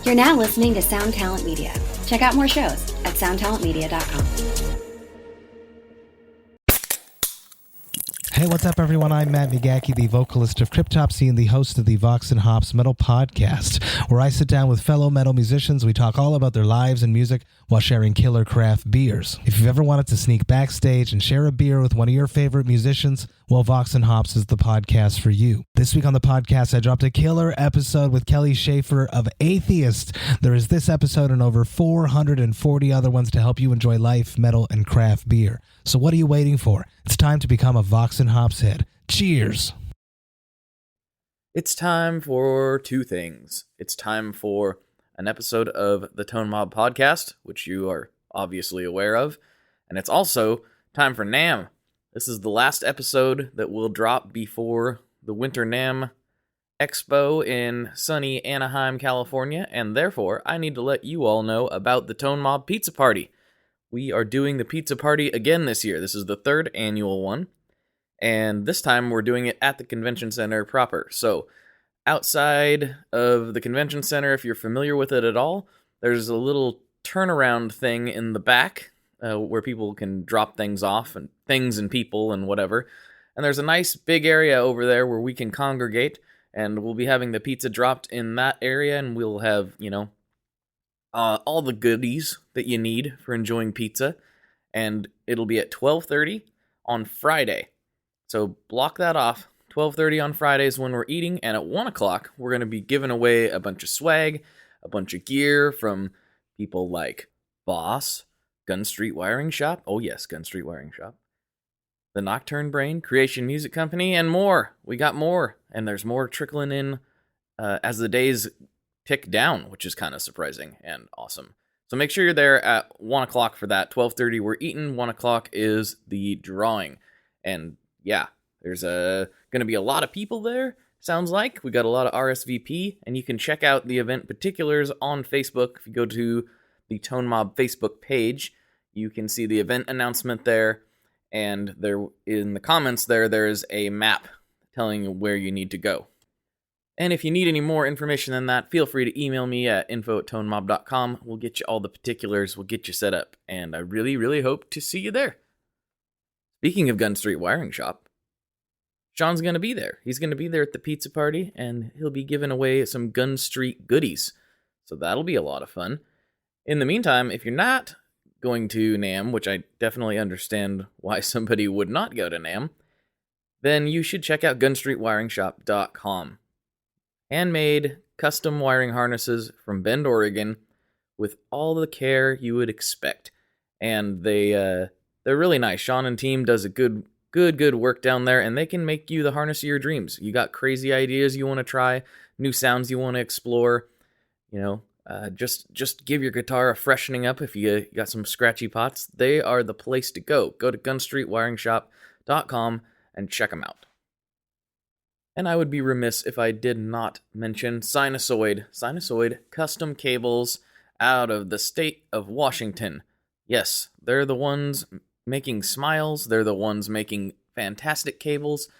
You're now listening to Sound Talent Media. Check out more shows at soundtalentmedia.com. Hey, what's up, everyone? I'm Matt Migaki, the vocalist of Cryptopsy and the host of the Vox and Hops Metal Podcast, where I sit down with fellow metal musicians. We talk all about their lives and music while sharing killer craft beers. If you've ever wanted to sneak backstage and share a beer with one of your favorite musicians, well, Vox and Hops is the podcast for you. This week on the podcast, I dropped a killer episode with Kelly Schaefer of Atheist. There is this episode and over 440 other ones to help you enjoy life, metal, and craft beer. So what are you waiting for? It's time to become a Vox and Hops head. Cheers! It's time for two things. It's time for an episode of the Tone Mob Podcast, which you are obviously aware of, and it's also time for NAMM. This is the last episode that will drop before the Winter NAMM Expo in sunny Anaheim, California, and therefore I need to let you all know about the Tone Mob Pizza Party. We are doing the pizza party again this year. This is the third annual one, and this time we're doing it at the convention center proper. So outside of the convention center, if you're familiar with it at all, there's a little turnaround thing in the back where people can drop things off, and things and people and whatever. And there's a nice big area over there where we can congregate, and we'll be having the pizza dropped in that area, and we'll have, all the goodies that you need for enjoying pizza, and it'll be at 12:30 on Friday. So block that off. 12:30 on Fridays when we're eating, and at 1 o'clock, we're going to be giving away a bunch of swag, a bunch of gear from people like Boss, Gun Street Wiring Shop, oh yes, Gun Street Wiring Shop, the Nocturne Brain, Creation Music Company, and more. We got more, and there's more trickling in as the days tick down, which is kind of surprising and awesome. So make sure you're there at 1 o'clock for that. 12:30 we're eating, 1 o'clock is the drawing. And yeah, there's going to be a lot of people there, sounds like. We got a lot of RSVP, and you can check out the event particulars on Facebook. If you go to the Tone Mob Facebook page, you can see the event announcement there, and there in the comments there is a map telling you where you need to go. And if you need any more information than that, feel free to email me at info@tonemob.com. We'll get you all the particulars, we'll get you set up, and I really, really hope to see you there. Speaking of Gun Street Wiring Shop, Sean's going to be there. He's going to be there at the pizza party, and he'll be giving away some Gun Street goodies. So that'll be a lot of fun. In the meantime, if you're not going to NAMM, which I definitely understand why somebody would not go to NAMM, then you should check out gunstreetwiringshop.com. Handmade, custom wiring harnesses from Bend, Oregon, with all the care you would expect. And they're really nice. Sean and team does a good work down there, and they can make you the harness of your dreams. You got crazy ideas you want to try, new sounds you want to explore, just give your guitar a freshening up if you got some scratchy pots. They are the place to go. Go to gunstreetwiringshop.com and check them out. And I would be remiss if I did not mention Sinusoid. Sinusoid custom cables out of the state of Washington. Yes, they're the ones making smiles. They're the ones making fantastic cables,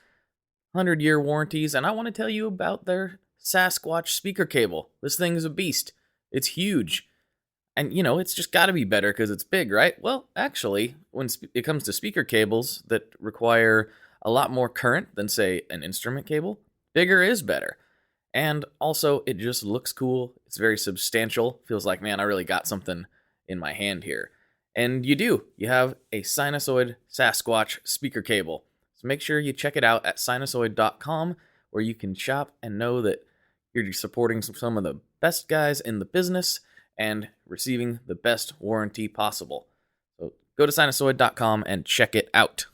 100-year warranties, and I want to tell you about their Sasquatch speaker cable. This thing is a beast. It's huge. And, it's just got to be better because it's big, right? Well, actually, when it comes to speaker cables that require a lot more current than, say, an instrument cable, bigger is better. And also, it just looks cool. It's very substantial. Feels like, man, I really got something in my hand here. And you do. You have a Sinusoid Sasquatch speaker cable. So make sure you check it out at sinusoid.com, where you can shop and know that you're supporting some of the best guys in the business and receiving the best warranty possible. So go to sinusoid.com and check it out.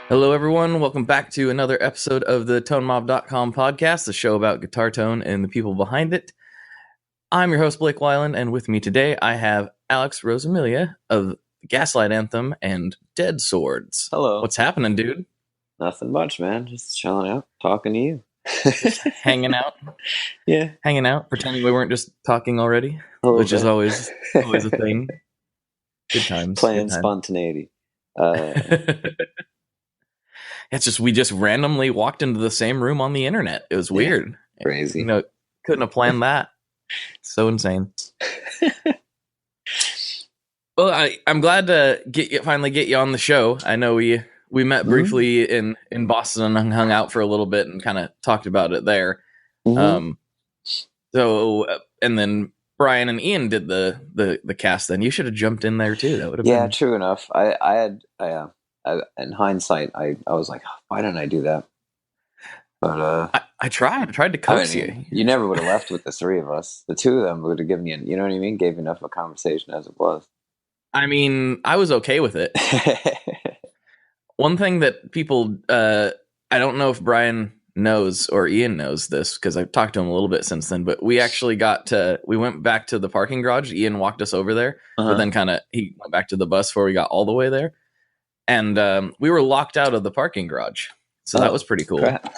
Hello, everyone. Welcome back to another episode of the ToneMob.com podcast, the show about guitar tone and the people behind it. I'm your host, Blake Weiland, and with me today I have Alex Rosamilia of Gaslight, Anthem, and Dead Swords. Hello. What's happening, dude? Nothing much, man. Just chilling out, talking to you. Just hanging out? Yeah. Hanging out, pretending we weren't just talking already, which is always a thing. Good times. Playing Good times. spontaneity. It's just we just randomly walked into the same room on the internet. It was weird. Crazy. Couldn't have planned that. So insane. Well, I'm glad to finally get you on the show. I know we met briefly in Boston and hung out for a little bit and kind of talked about it there. So and then Brian and Ian did the cast. Then you should have jumped in there too. That would have been true enough. I in hindsight, I was like, why didn't I do that? But I tried to coax you. You never would have left with the three of us. The two of them would have given you know what I mean? Gave you enough of a conversation as it was. I mean, I was okay with it. One thing that people, I don't know if Brian knows or Ian knows this because I've talked to him a little bit since then, but we actually we went back to the parking garage. Ian walked us over there, but then he went back to the bus before we got all the way there. And we were locked out of the parking garage. So that was pretty cool. Crap.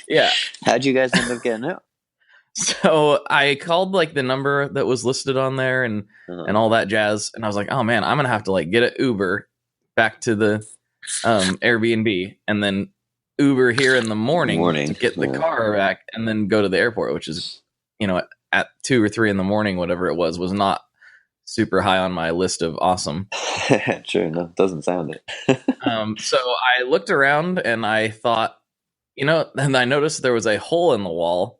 Yeah. How'd you guys end up getting out? So I called like the number that was listed on there and all that jazz. And I was like, oh man, I'm going to have to like get an Uber back to the Airbnb and then Uber here in the morning to get the car back and then go to the airport, which is, at 2 or 3 in the morning, whatever it was not super high on my list of awesome. Sure, no, doesn't sound it. So I looked around and I thought, and I noticed there was a hole in the wall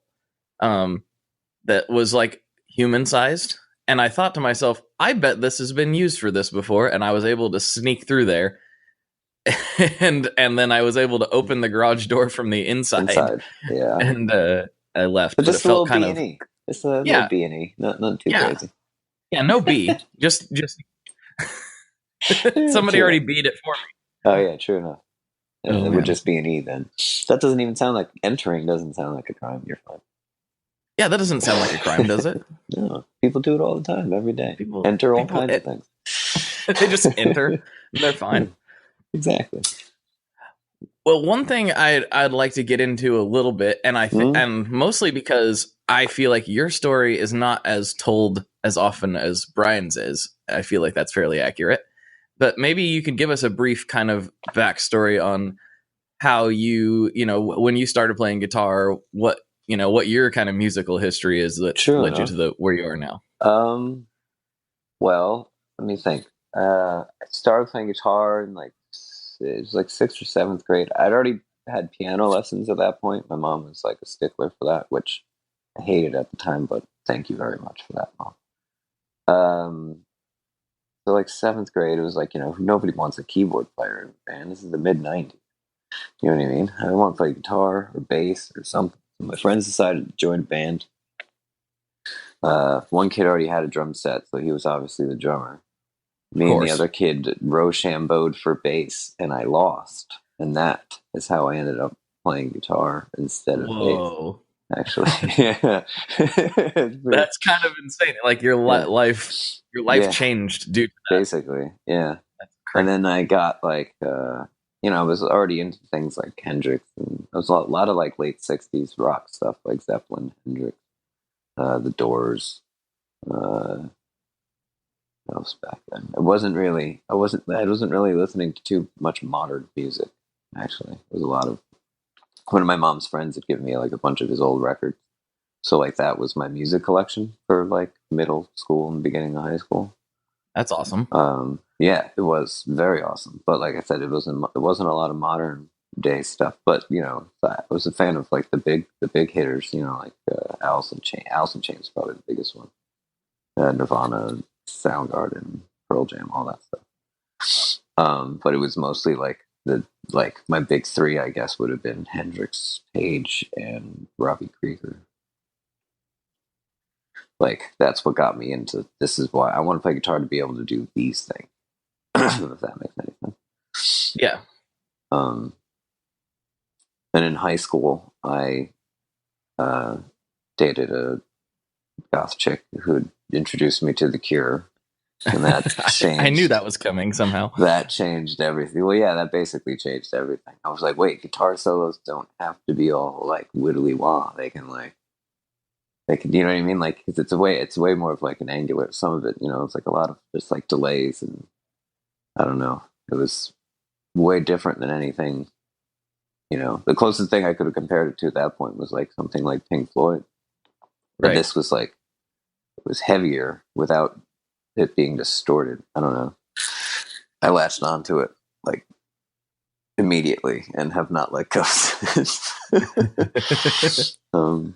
that was like human sized. And I thought to myself, I bet this has been used for this before. And I was able to sneak through there. and then I was able to open the garage door from the inside. Yeah. And I left. But just it felt a little B&E. Just a little B&E. Nothing too crazy. Yeah, no B. just somebody already beat it for me. Oh yeah, true enough. It would just be an E then. That doesn't even sound like entering. Doesn't sound like a crime. You're fine. Yeah, that doesn't sound like a crime, does it? No, people do it all the time, every day. People enter all kinds of things. They just enter. They're fine. Exactly. Well, one thing I'd like to get into a little bit, and and mostly because I feel like your story is not as told as often as Brian's is. I feel like that's fairly accurate. But maybe you could give us a brief kind of backstory on how you, when you started playing guitar, what your kind of musical history is that led you to where you are now. Well, let me think. I started playing guitar in it was like 6th or 7th grade. I'd already had piano lessons at that point. My mom was like a stickler for that, which I hated at the time, but thank you very much for that, Mom. So like 7th grade, it was like, nobody wants a keyboard player in a band. This is the mid-90s. You know what I mean? I don't want to play guitar or bass or something. So my friends decided to join a band. One kid already had a drum set, so he was obviously the drummer. Me and the other kid rochambeaued for bass, and I lost. And that is how I ended up playing guitar instead of bass. Actually, yeah. That's kind of insane. Like your life changed due to that. Basically, yeah. And then I got I was already into things like Hendrix, and there was a lot of like late 60s rock stuff like Zeppelin, Hendrix, The Doors. What else back then? I wasn't really listening to too much modern music. Actually, there was a lot of. One of my mom's friends had given me like a bunch of his old records. So like that was my music collection for like middle school and beginning of high school. That's awesome. Yeah, it was very awesome. But like I said, it wasn't a lot of modern day stuff. But I was a fan of like the big hitters. Like Alice in Chains. Alice in Chains is probably the biggest one. Nirvana, Soundgarden, Pearl Jam, all that stuff. But it was mostly like my big three, I guess, would have been Hendrix, Page, and Robbie Krieger. Like, that's what got me into, this is why I want to play guitar, to be able to do these things. If that makes any sense. Yeah. And in high school, I dated a goth chick who introduced me to The Cure. And that changed. I knew that was coming somehow. That changed everything. Well, yeah, that basically changed everything. I was like, wait, guitar solos don't have to be all like widdly wah. They can Like, you know what I mean? Like, because it's way more of like an angular. Some of it, it's like a lot of just like delays, and I don't know. It was way different than anything. The closest thing I could have compared it to at that point was like something like Pink Floyd, but Right. this was like it was heavier without it being distorted. I don't know. I latched onto it like immediately and have not let go since. And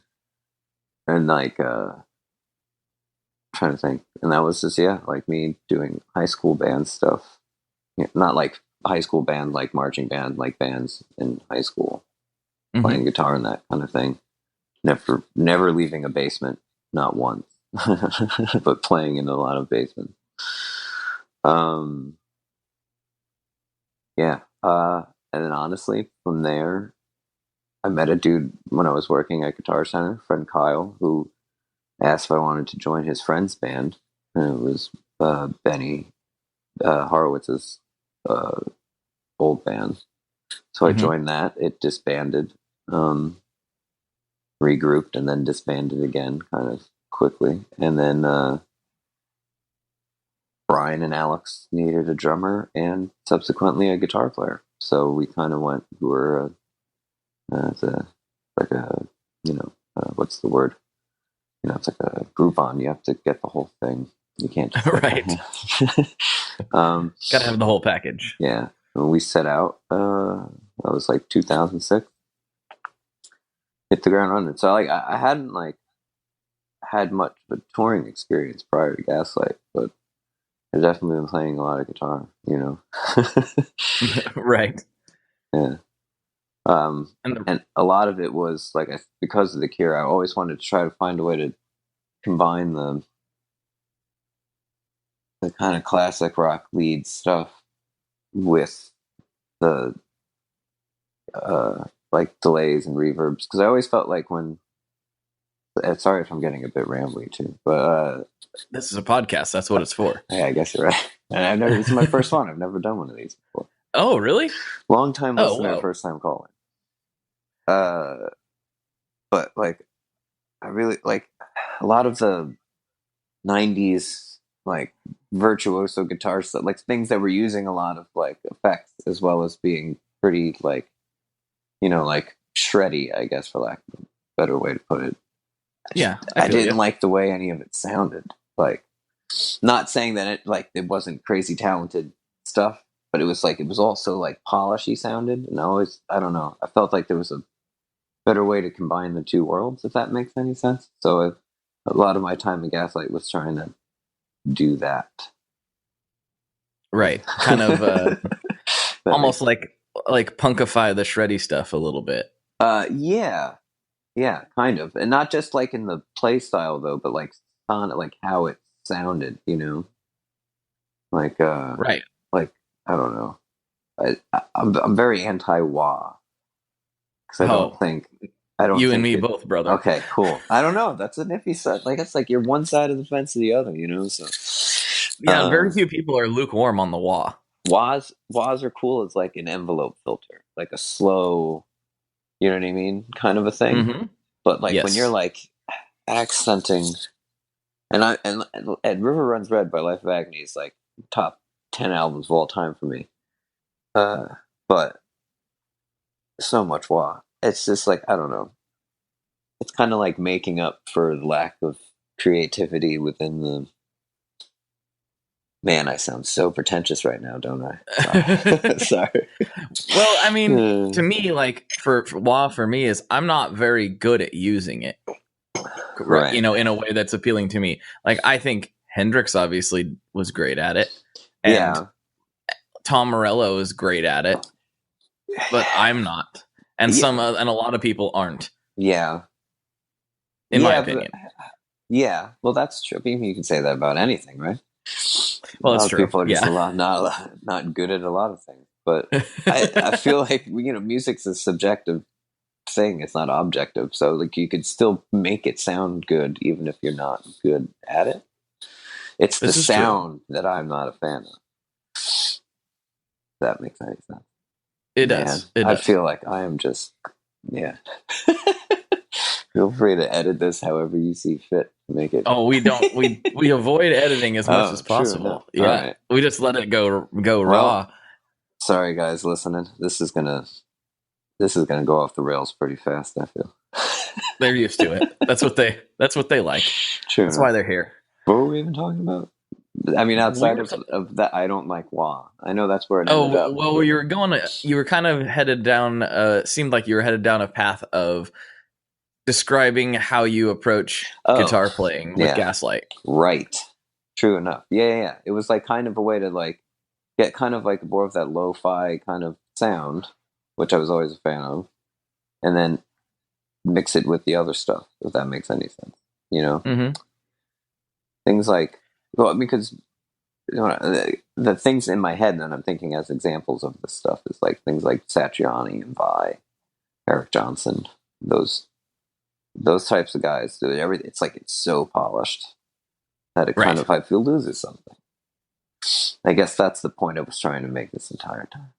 like trying to think, and that was just like me doing high school band stuff. Not like high school band, like marching band, like bands in high school, playing guitar and that kind of thing. Never leaving a basement, not once, but playing in a lot of basements. Yeah. And then honestly, from there, I met a dude when I was working at Guitar Center, friend Kyle, who asked if I wanted to join his friend's band. And it was Benny Horowitz's old band. So I joined that. It disbanded, regrouped, and then disbanded again kind of quickly. And then Brian and Alex needed a drummer and subsequently a guitar player. So we kind of went, we were what's the word? It's like a Groupon. You have to get the whole thing. You can't just right. Gotta have the whole package. Yeah. When we set out, that was like 2006. Hit the ground running. So like I hadn't like had much of a touring experience prior to Gaslight, but I've definitely been playing a lot of guitar, Right. Yeah. And a lot of it was like because of the Cure, I always wanted to try to find a way to combine the kind of classic rock lead stuff with the like delays and reverbs, because I always felt like when sorry if I'm getting a bit rambly too, but this is a podcast. That's what it's for. Yeah, I guess you're right. And this is my first one. I've never done one of these before. Oh, really? Long time listener, wow. First time calling. But like, I really like a lot of the '90s like virtuoso guitar stuff, like things that were using a lot of like effects as well as being pretty like, like shreddy, I guess, for lack of a better way to put it. Yeah, I didn't like the way any of it sounded. Like, not saying that it wasn't crazy talented stuff, but it was also like polishy sounded, and I don't know, I felt like there was a better way to combine the two worlds, if that makes any sense. So a lot of my time at Gaslight was trying to do that. Right. Kind of almost like punkify the shreddy stuff a little bit. Yeah, kind of. And not just like in the play style though, but like on like how it sounded, Like right. Like, I don't know. I'm very anti-wah. Because I don't you think and me both, brother. Okay, cool. I don't know. That's an iffy side. Like, it's like you're one side of the fence or the other, So yeah, very few people are lukewarm on the wah. Wahs are cool as like an envelope filter, like a slow, you know what I mean, kind of a thing. Mm-hmm. But like when you're like accenting, and River Runs Red by Life of Agony is like top 10 albums of all time for me. But so much wah. It's just like, I don't know. It's kind of like making up for the lack of creativity within the. Man, I sound so pretentious right now, don't I? Sorry. Well, I mean, to me, like for wah for me is I'm not very good at using it. Right. In a way that's appealing to me. Like, I think Hendrix obviously was great at it. And Tom Morello is great at it. But I'm not. And and a lot of people aren't. Yeah. In my opinion. Well, that's true. I mean, you can say that about anything, right? Well, that's true. People are just not good at a lot of things. But I feel like music's a subjective thing. It's not objective. So like you could still make it sound good even if you're not good at it. It's the sound that I'm not a fan of. If that makes any sense. It does. I feel like I am just Feel free to edit this however you see fit to make it. Oh, we don't. We avoid editing as much as True, possible. no. Yeah, Alright. we just let it go Well, raw. Sorry, guys, listening. This is gonna go off the rails pretty fast, I feel. They're used to it. That's what they like. True. That's why they're here. What were we even talking about? I mean, outside of that, I don't like wah. I know that's where it ended up. Well, you were kind of headed down. Seemed like you were headed down a path of describing how you approach guitar playing with Gaslight. Right. True enough. Yeah. It was like kind of a way to like get kind of like more of that lo-fi kind of sound, which I was always a fan of, and then mix it with the other stuff, if that makes any sense. You know? Mm-hmm. Things like, well, because the things in my head that I'm thinking as examples of this stuff is like things like Satriani and Vi, Eric Johnson, those types of guys do everything. It's like it's so polished that it kind of I feel loses something. I guess that's the point I was trying to make this entire time.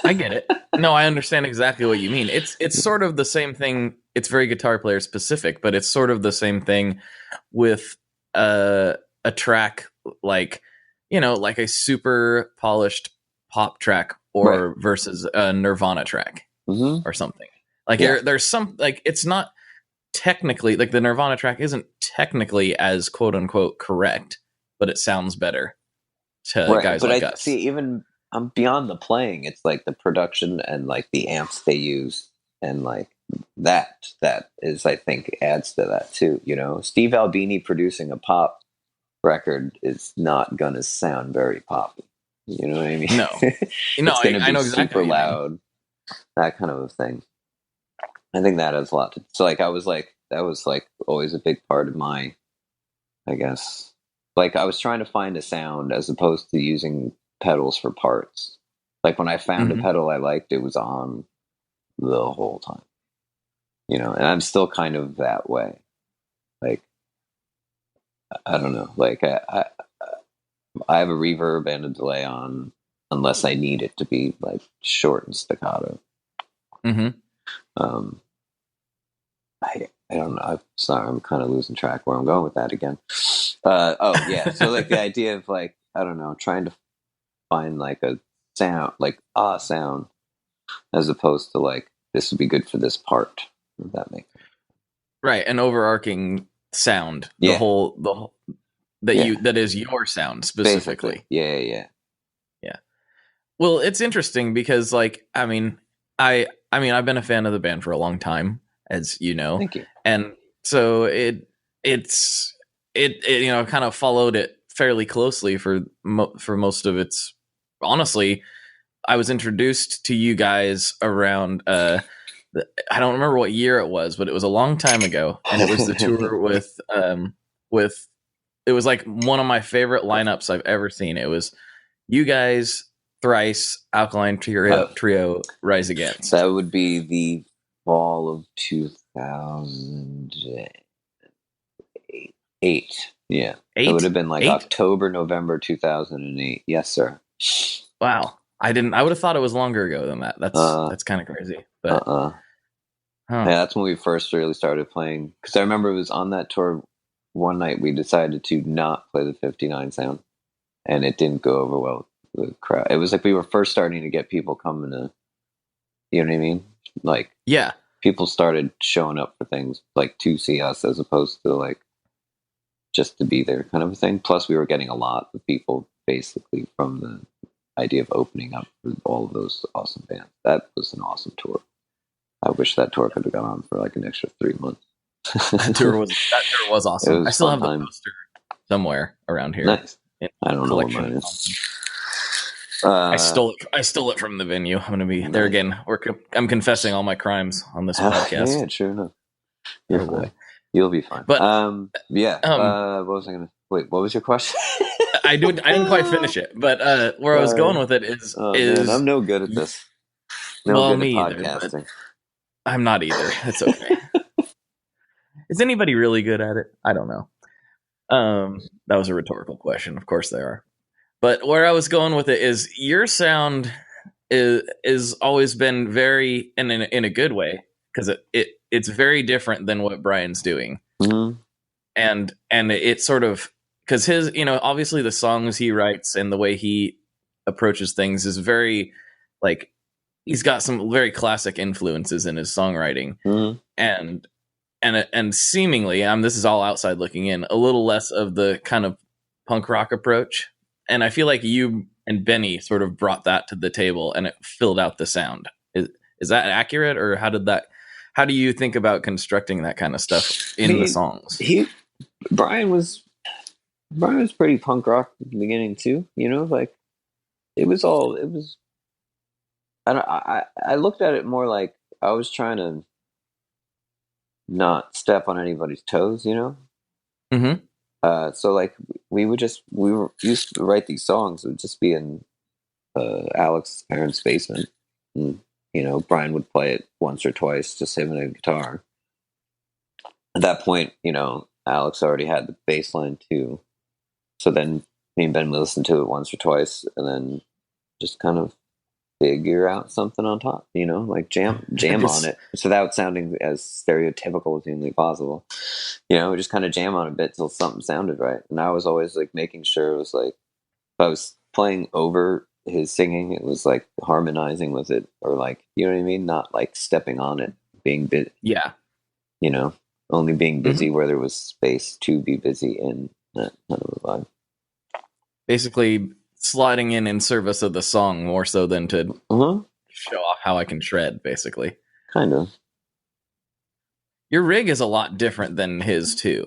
I get it. No, I understand exactly what you mean. It's sort of the same thing. It's very guitar player specific, but it's sort of the same thing with a track like, you know, like a super polished pop track or versus a Nirvana track or something. Like there's some, like, it's not technically, like the Nirvana track isn't technically as quote unquote correct, but it sounds better to guys like us. See, even I'm beyond the playing. It's like the production and like the amps they use, and like that is, I think, adds to that too. You know, Steve Albini producing a pop record is not gonna sound very poppy. You know what I mean? No, it's gonna be I know exactly super loud, that kind of a thing. I think that has a lot to. So like, that was like always a big part of my, I guess. Like I was trying to find a sound as opposed to using pedals for parts. Like when I found a pedal I liked, it was on the whole time. You know, and I'm still kind of that way. Like, I don't know. Like I have a reverb and a delay on unless I need it to be like short and staccato. I don't know. I'm sorry, I'm kind of losing track where I'm going with that again. So like the idea of like, I don't know, trying to find like a sound, like sound, as opposed to like, this would be good for this part. If that makes sense. Right, an overarching sound. The whole that is your sound specifically. Basically. Yeah. Well, it's interesting because, like, I mean, I've been a fan of the band for a long time, as you know. Thank you. And so it you know, kind of followed it fairly closely for most of its. Honestly, I was introduced to you guys around. I don't remember what year it was, but it was a long time ago, and it was the tour with. It was like one of my favorite lineups I've ever seen. It was you guys, Thrice, Alkaline Trio, Rise Against. That would be the fall of 2008. Yeah. It would have been like October, November 2008. Yes, sir. Wow. I would have thought it was longer ago than that. That's kind of crazy. But Yeah, that's when we first really started playing. Because I remember it was on that tour one night we decided to not play the 59 sound. And it didn't go over well with the crowd. It was like we were first starting to get people coming to, you know what I mean? Like, yeah. People started showing up for things like to see us as opposed to like just to be there kind of a thing. Plus we were getting a lot of people basically from the idea of opening up for all of those awesome bands. That was an awesome tour. I wish that tour could have gone on for like an extra 3 months. That tour was awesome. I still have the poster somewhere around here. Nice. I don't know what mine is. I stole it from the venue. I'm going to be there again. I'm confessing all my crimes on this podcast. Yeah, sure enough. You're fine. You'll be fine. But what was I going to? Wait, what was your question? I didn't quite finish it, but where I was going with it is man, I'm no good at this. Me either. I'm not either. It's okay. Is anybody really good at it? I don't know. That was a rhetorical question. Of course they are. But where I was going with it is your sound is always been very in a good way, because it's very different than what Brian's doing. Mm-hmm. And it's sort of, because his, obviously the songs he writes and the way he approaches things is very, like, he's got some very classic influences in his songwriting. Mm-hmm. And seemingly, this is all outside looking in, a little less of the kind of punk rock approach. And I feel like you and Benny sort of brought that to the table, and it filled out the sound. Is that accurate, or how do you think about constructing that kind of stuff in the songs? Brian was pretty punk rock at the beginning too. Like it was. I looked at it more like I was trying to not step on anybody's toes. Mm-hmm. So like we were used to write these songs. It would just be in Alex's parents' basement, and Brian would play it once or twice, just him and a guitar. At that point, Alex already had the bass line too. So then me and Ben would listen to it once or twice, and then just kind of figure out something on top, like jam on it, without sounding as stereotypical as humanly possible. We just kind of jam on a bit till something sounded right. And I was always like making sure it was like, if I was playing over his singing, it was like harmonizing with it, or like, you know what I mean? Not like stepping on it, being bit. Yeah. Only being busy where there was space to be busy in that kind of a vibe. Basically sliding in service of the song more so than to show off how I can shred, basically. Kind of. Your rig is a lot different than his too.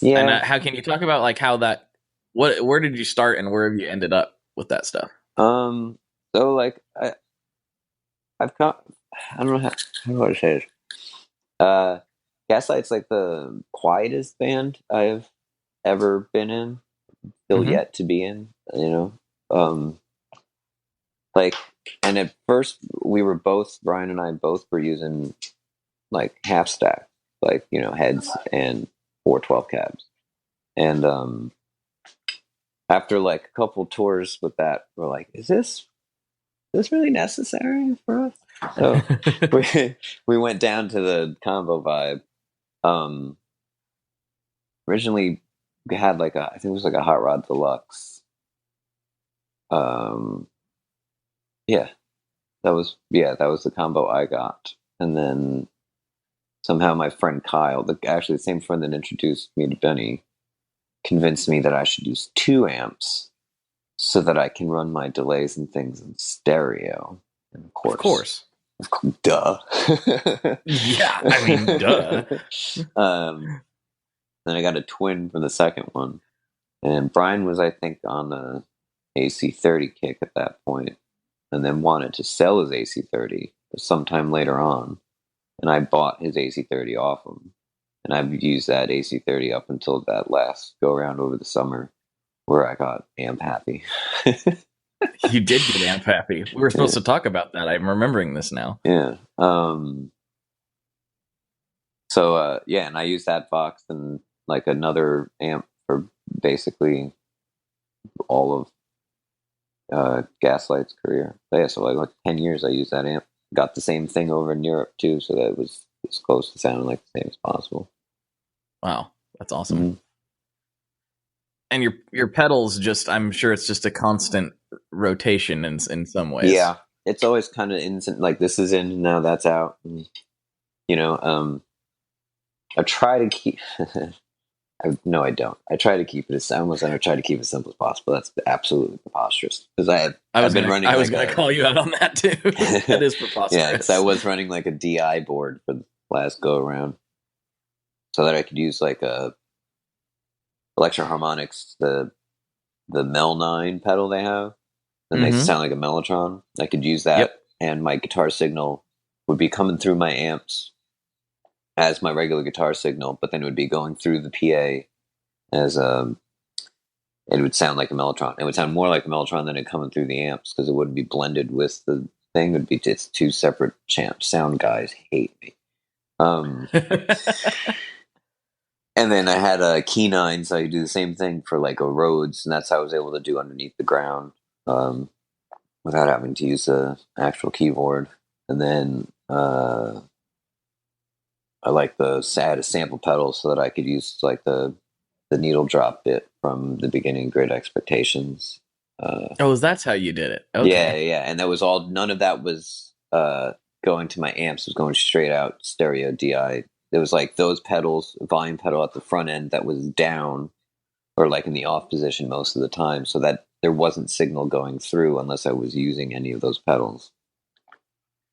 Yeah. And how can you talk about like how that, where did you start and where have you ended up with that stuff? So like I've got, I don't know how do I say this. Gaslight's like the quietest band I've ever been in, still yet to be in, like, and at first Brian and I both were using like half stack, like, heads and 412 cabs. And after like a couple tours with that, we're like, is this really necessary for us? So we went down to the combo vibe. Originally we had like I think it was like a Hot Rod Deluxe. Yeah, that was the combo I got. And then somehow my friend Kyle, actually the same friend that introduced me to Benny, convinced me that I should use 2 amps so that I can run my delays and things in stereo. And of course. Duh. Yeah, I mean, duh. Then I got a twin for the second one. And Brian was, I think, on the AC30 kick at that point, and then wanted to sell his AC30 sometime later on. And I bought his AC30 off him. And I've used that AC30 up until that last go around over the summer, where I got amp happy. You did get amp happy. We were supposed to talk about that. I'm remembering this now. Yeah. And I used that box and like another amp for basically all of Gaslight's career. But yeah, so like 10 years I used that amp. Got the same thing over in Europe too, so that it was as close to sounding like the same as possible. Wow, that's awesome. And your pedals, I'm sure it's just a constant rotation in some ways. Yeah, it's always kind of instant. Like this is in, now that's out. I try to keep. No, I don't. I try to keep it as simple as simple as possible. That's absolutely preposterous. Because I was going to call you out on that too. That is preposterous. Yeah, because I was running like a DI board for the last go around, so that I could use like a Electro Harmonics, the Mel 9 pedal they have, that makes it sound like a Mellotron. I could use that, and my guitar signal would be coming through my amps as my regular guitar signal, but then it would be going through the PA as it would sound like a Mellotron. It would sound more like a Mellotron than it coming through the amps, because it wouldn't be blended with the thing. It would be just 2 separate champs. Sound guys hate me. And then I had a Key 9, so I do the same thing for like a Rhodes, and that's how I was able to do underneath the ground without having to use the actual keyboard. And then I like I had a sample pedal so that I could use like the needle drop bit from the beginning Great Expectations. That's how you did it. Okay. Yeah, and that was all. None of that was going to my amps. It was going straight out stereo DI. It was like those pedals, volume pedal at the front end that was down or like in the off position most of the time, so that there wasn't signal going through unless I was using any of those pedals.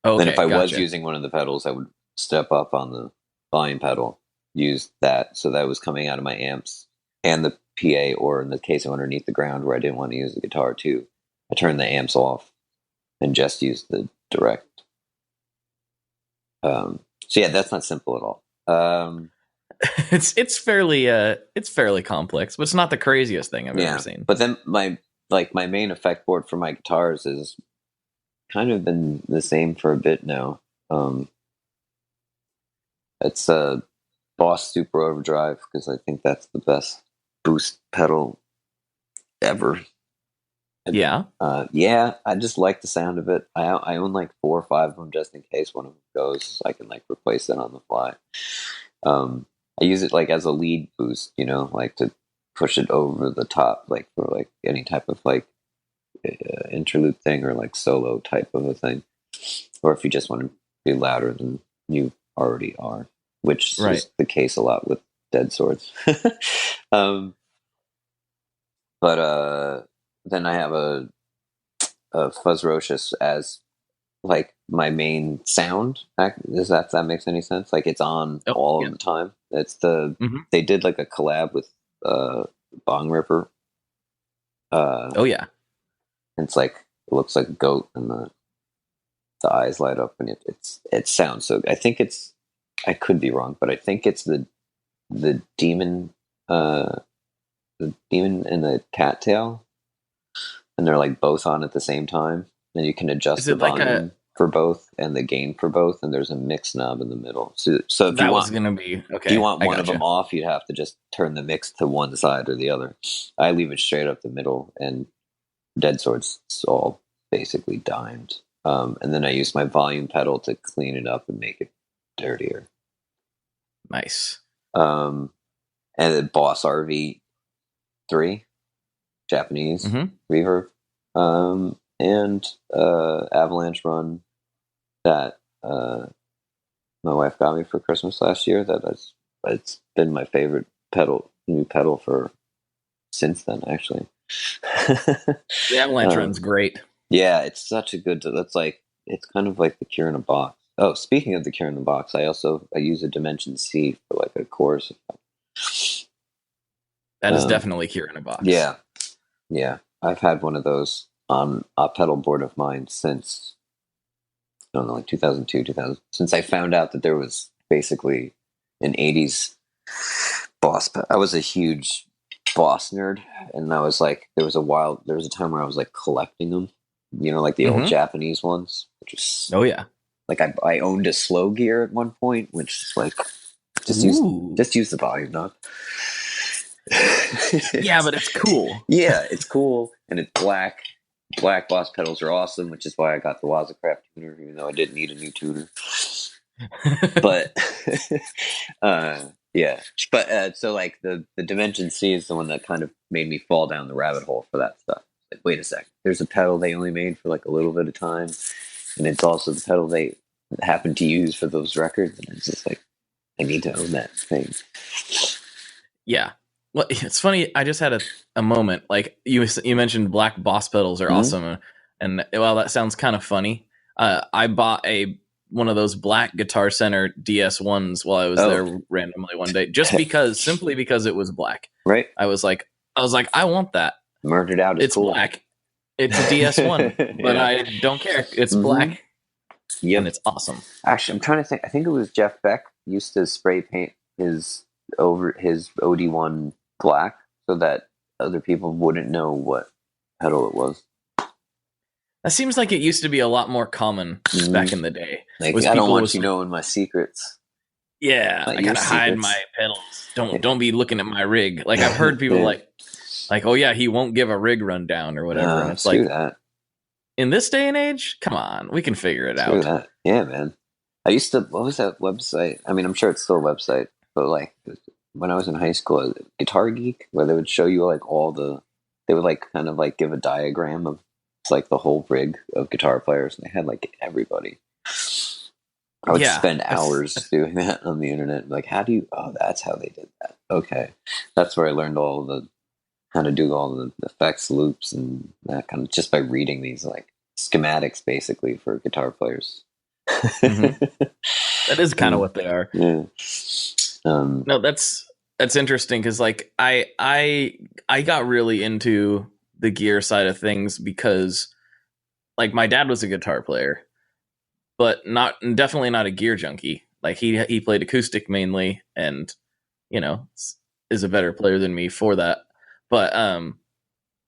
Okay, then if I was gotcha. using one of the pedals, I would step up on the volume pedal, use that, so that was coming out of my amps and the PA, or in the case of underneath the ground where I didn't want to use the guitar too, I turned the amps off and just used the direct. So yeah, that's not simple at all. It's fairly complex, but it's not the craziest thing I've ever seen. But then my main effect board for my guitars is kind of been the same for a bit now. It's a Boss Super Overdrive because I think that's the best boost pedal ever. Yeah. I just like the sound of it. I own like 4 or 5 of them just in case one of them goes, so I can like replace it on the fly. I use it like as a lead boost, like to push it over the top, like for like any type of like interlude thing or like solo type of a thing, or if you just want to be louder than you already are, which is the case a lot with Dead Swords. But then I have a Fuzzrocious as like my main sound. Does that makes any sense? Like it's on all of the time. It's they did like a collab with Bong Ripper. It's like it looks like a goat and the eyes light up and it sounds so. I think I could be wrong, but I think it's the demon and the cattail, and they're like both on at the same time, and you can adjust the volume for both and the gain for both, and there's a mix knob in the middle. So if that you was going to be okay. If you want one of them off, you'd have to just turn the mix to one side or the other. I leave it straight up the middle, and Dead Swords is all basically dimed. And then I use my volume pedal to clean it up and make it dirtier. Nice. And the Boss RV3 Japanese reverb, and Avalanche Run that my wife got me for Christmas last year. It's been my favorite new pedal for since then, actually. The Avalanche Run's great. Yeah, it's such a good. It's kind of like the Cure in a Box. Oh, speaking of the Cure in the Box, I use a Dimension C for like a chorus effect. That is definitely Cure in a Box. Yeah. I've had one of those on a pedal board of mine since, I don't know, like 2002, 2000. Since I found out that there was basically an 80s Boss. I was a huge Boss nerd, and I was like, there was a time where I was like collecting them, like the old Japanese ones, which is like I owned a Slow Gear at one point, which is like just use the volume knob. Yeah, but it's cool. Yeah, it's cool, and it's black. Black Boss pedals are awesome, which is why I got the Wazacraft tuner, even though I didn't need a new tuner. But so like the Dimension C is the one that kind of made me fall down the rabbit hole for that stuff. Like, wait a sec, there's a pedal they only made for like a little bit of time, and it's also the pedal they happened to use for those records, and it's just like, I need to own that thing. Yeah. Well, it's funny. I just had a moment. Like you mentioned, black Boss pedals are awesome, and while that sounds kind of funny, I bought one of those black Guitar Center DS1s while I was there randomly one day, simply because it was black. Right. I was like, I want that. Murdered Out is it's cool. Black. It's a DS1, but I don't care. It's black. Yep. And it's awesome. Actually, I'm trying to think. I think it was Jeff Beck used to spray paint his OD1 black so that other people wouldn't know what pedal it was. That seems like it used to be a lot more common back in the day. Like, I don't want you knowing my secrets. Yeah, I gotta hide my pedals. Don't be looking at my rig. Like I've heard people like, oh yeah, he won't give a rig rundown or whatever. And it's like, that. In this day and age, come on, we can figure it out. That. Yeah, man. I used to, what was that website? I mean, I'm sure it's still a website, but like when I was in high school, Guitar Geek, where they would show you like they would like kind of like give a diagram of like the whole rig of guitar players, and they had like everybody. I would spend hours doing that on the internet. Like, that's how they did that. Okay. That's where I learned how to do all the effects loops and that kind of, just by reading these like schematics basically for guitar players. Mm-hmm. That is kind of what they are. Yeah. No, that's interesting because like I got really into the gear side of things because like my dad was a guitar player, but definitely not a gear junkie. Like he played acoustic mainly, and is a better player than me for that. But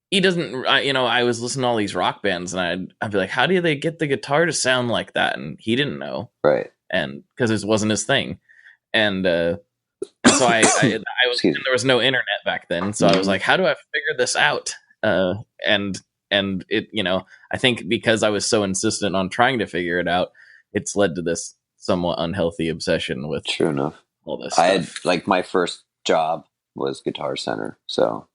he doesn't. I was listening to all these rock bands, and I'd be like, how do they get the guitar to sound like that? And he didn't know, right? And because it wasn't his thing, and so I was, and there was no internet back then, so I was like, how do I figure this out? And it, I think because I was so insistent on trying to figure it out, it's led to this somewhat unhealthy obsession with True enough. All this stuff. I had like my first job was Guitar Center, so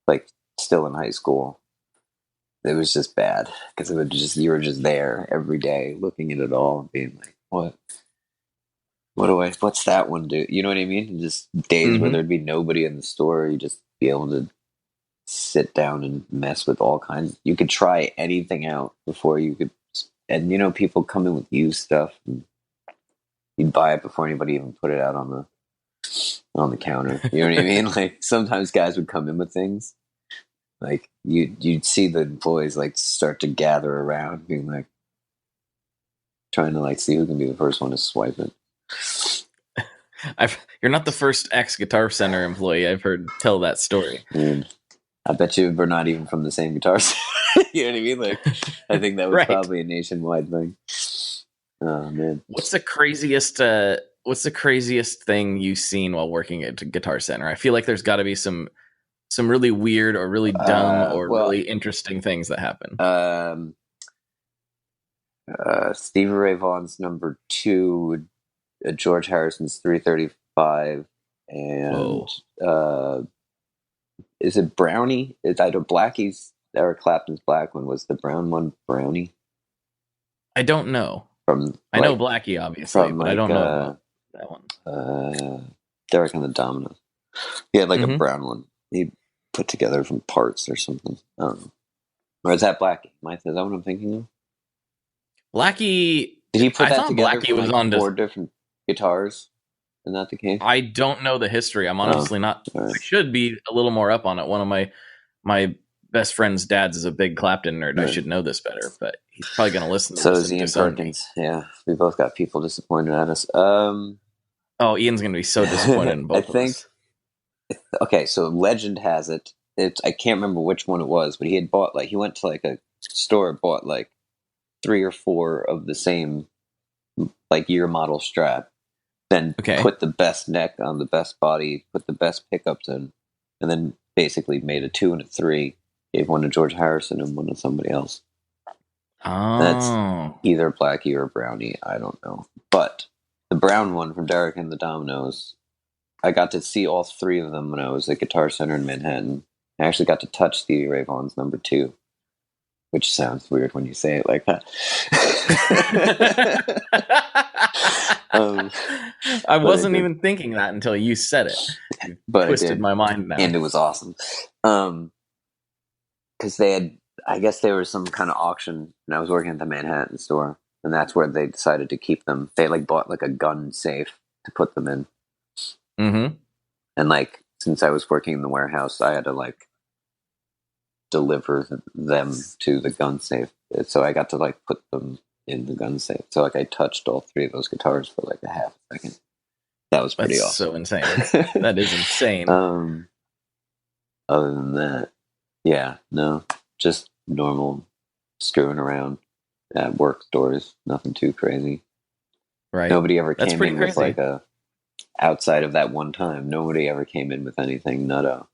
like still in high school. It was just bad because you were just there every day looking at it all and being like, what's that one do? You know what I mean? And just days where there'd be nobody in the store, you just be able to sit down and mess with all kinds. You could try anything out before you could, and people come in with used stuff and you'd buy it before anybody even put it out on the counter. You know what I mean? Like sometimes guys would come in with things, like you'd see the employees like start to gather around, being like trying to like see who can be the first one to swipe it. You're not the first ex-Guitar Center employee I've heard tell that story. I bet you we're not even from the same Guitar Center. You know what I mean? Like, I think that was probably a nationwide thing. Oh man, what's the craziest thing you've seen while working at Guitar Center? I feel like there's got to be some really weird or really dumb or really interesting things that happen. Stevie Ray Vaughan's number 2, George Harrison's 335, and is it Brownie? It's either Blackie's, Eric Clapton's Black one. Was the brown one Brownie? I don't know. I know Blackie, obviously, but I don't know that one. Derek and the Dominoes. He had like a brown one he put together from parts or something. I don't know. Or is that Blackie? Is that what I'm thinking of? Blackie. Did he put that together? Blackie was on 4 different guitars. Isn't that the case? I don't know the history. I'm honestly not. Right. I should be a little more up on it. One of my best friend's dads is a big Clapton nerd. Right. I should know this better, but he's probably going to listen to this. So is Ian Perkins. Yeah, we both got people disappointed at us. Ian's going to be so disappointed in both of us. Okay, so legend has it. I can't remember which one it was, but he went to like a store, bought like 3 or 4 of the same like year model Strat. Then put the best neck on the best body, put the best pickups in, and then basically made a 2 and a 3. Gave one to George Harrison and one to somebody else. Oh. That's either Blackie or Brownie. I don't know. But the brown one from Derek and the Dominoes, I got to see all 3 of them when I was at Guitar Center in Manhattan. I actually got to touch Stevie Ray Vaughan's number 2. Which sounds weird when you say it like that. I wasn't even thinking that until you said it. You twisted my mind now. And it was awesome. Because I guess there was some kind of auction, and I was working at the Manhattan store, and that's where they decided to keep them. They like bought like a gun safe to put them in. Mm-hmm. And like, since I was working in the warehouse, I had to like deliver them to the gun safe, so I got to like put them in the gun safe. So like I touched all 3 of those guitars for like a half a second. That was pretty awesome. So insane. That is insane. Other than that, yeah, no, just normal screwing around at work stores. Nothing too crazy. Right. Nobody ever came in with like outside of that one time. Nobody ever came in with anything nutto.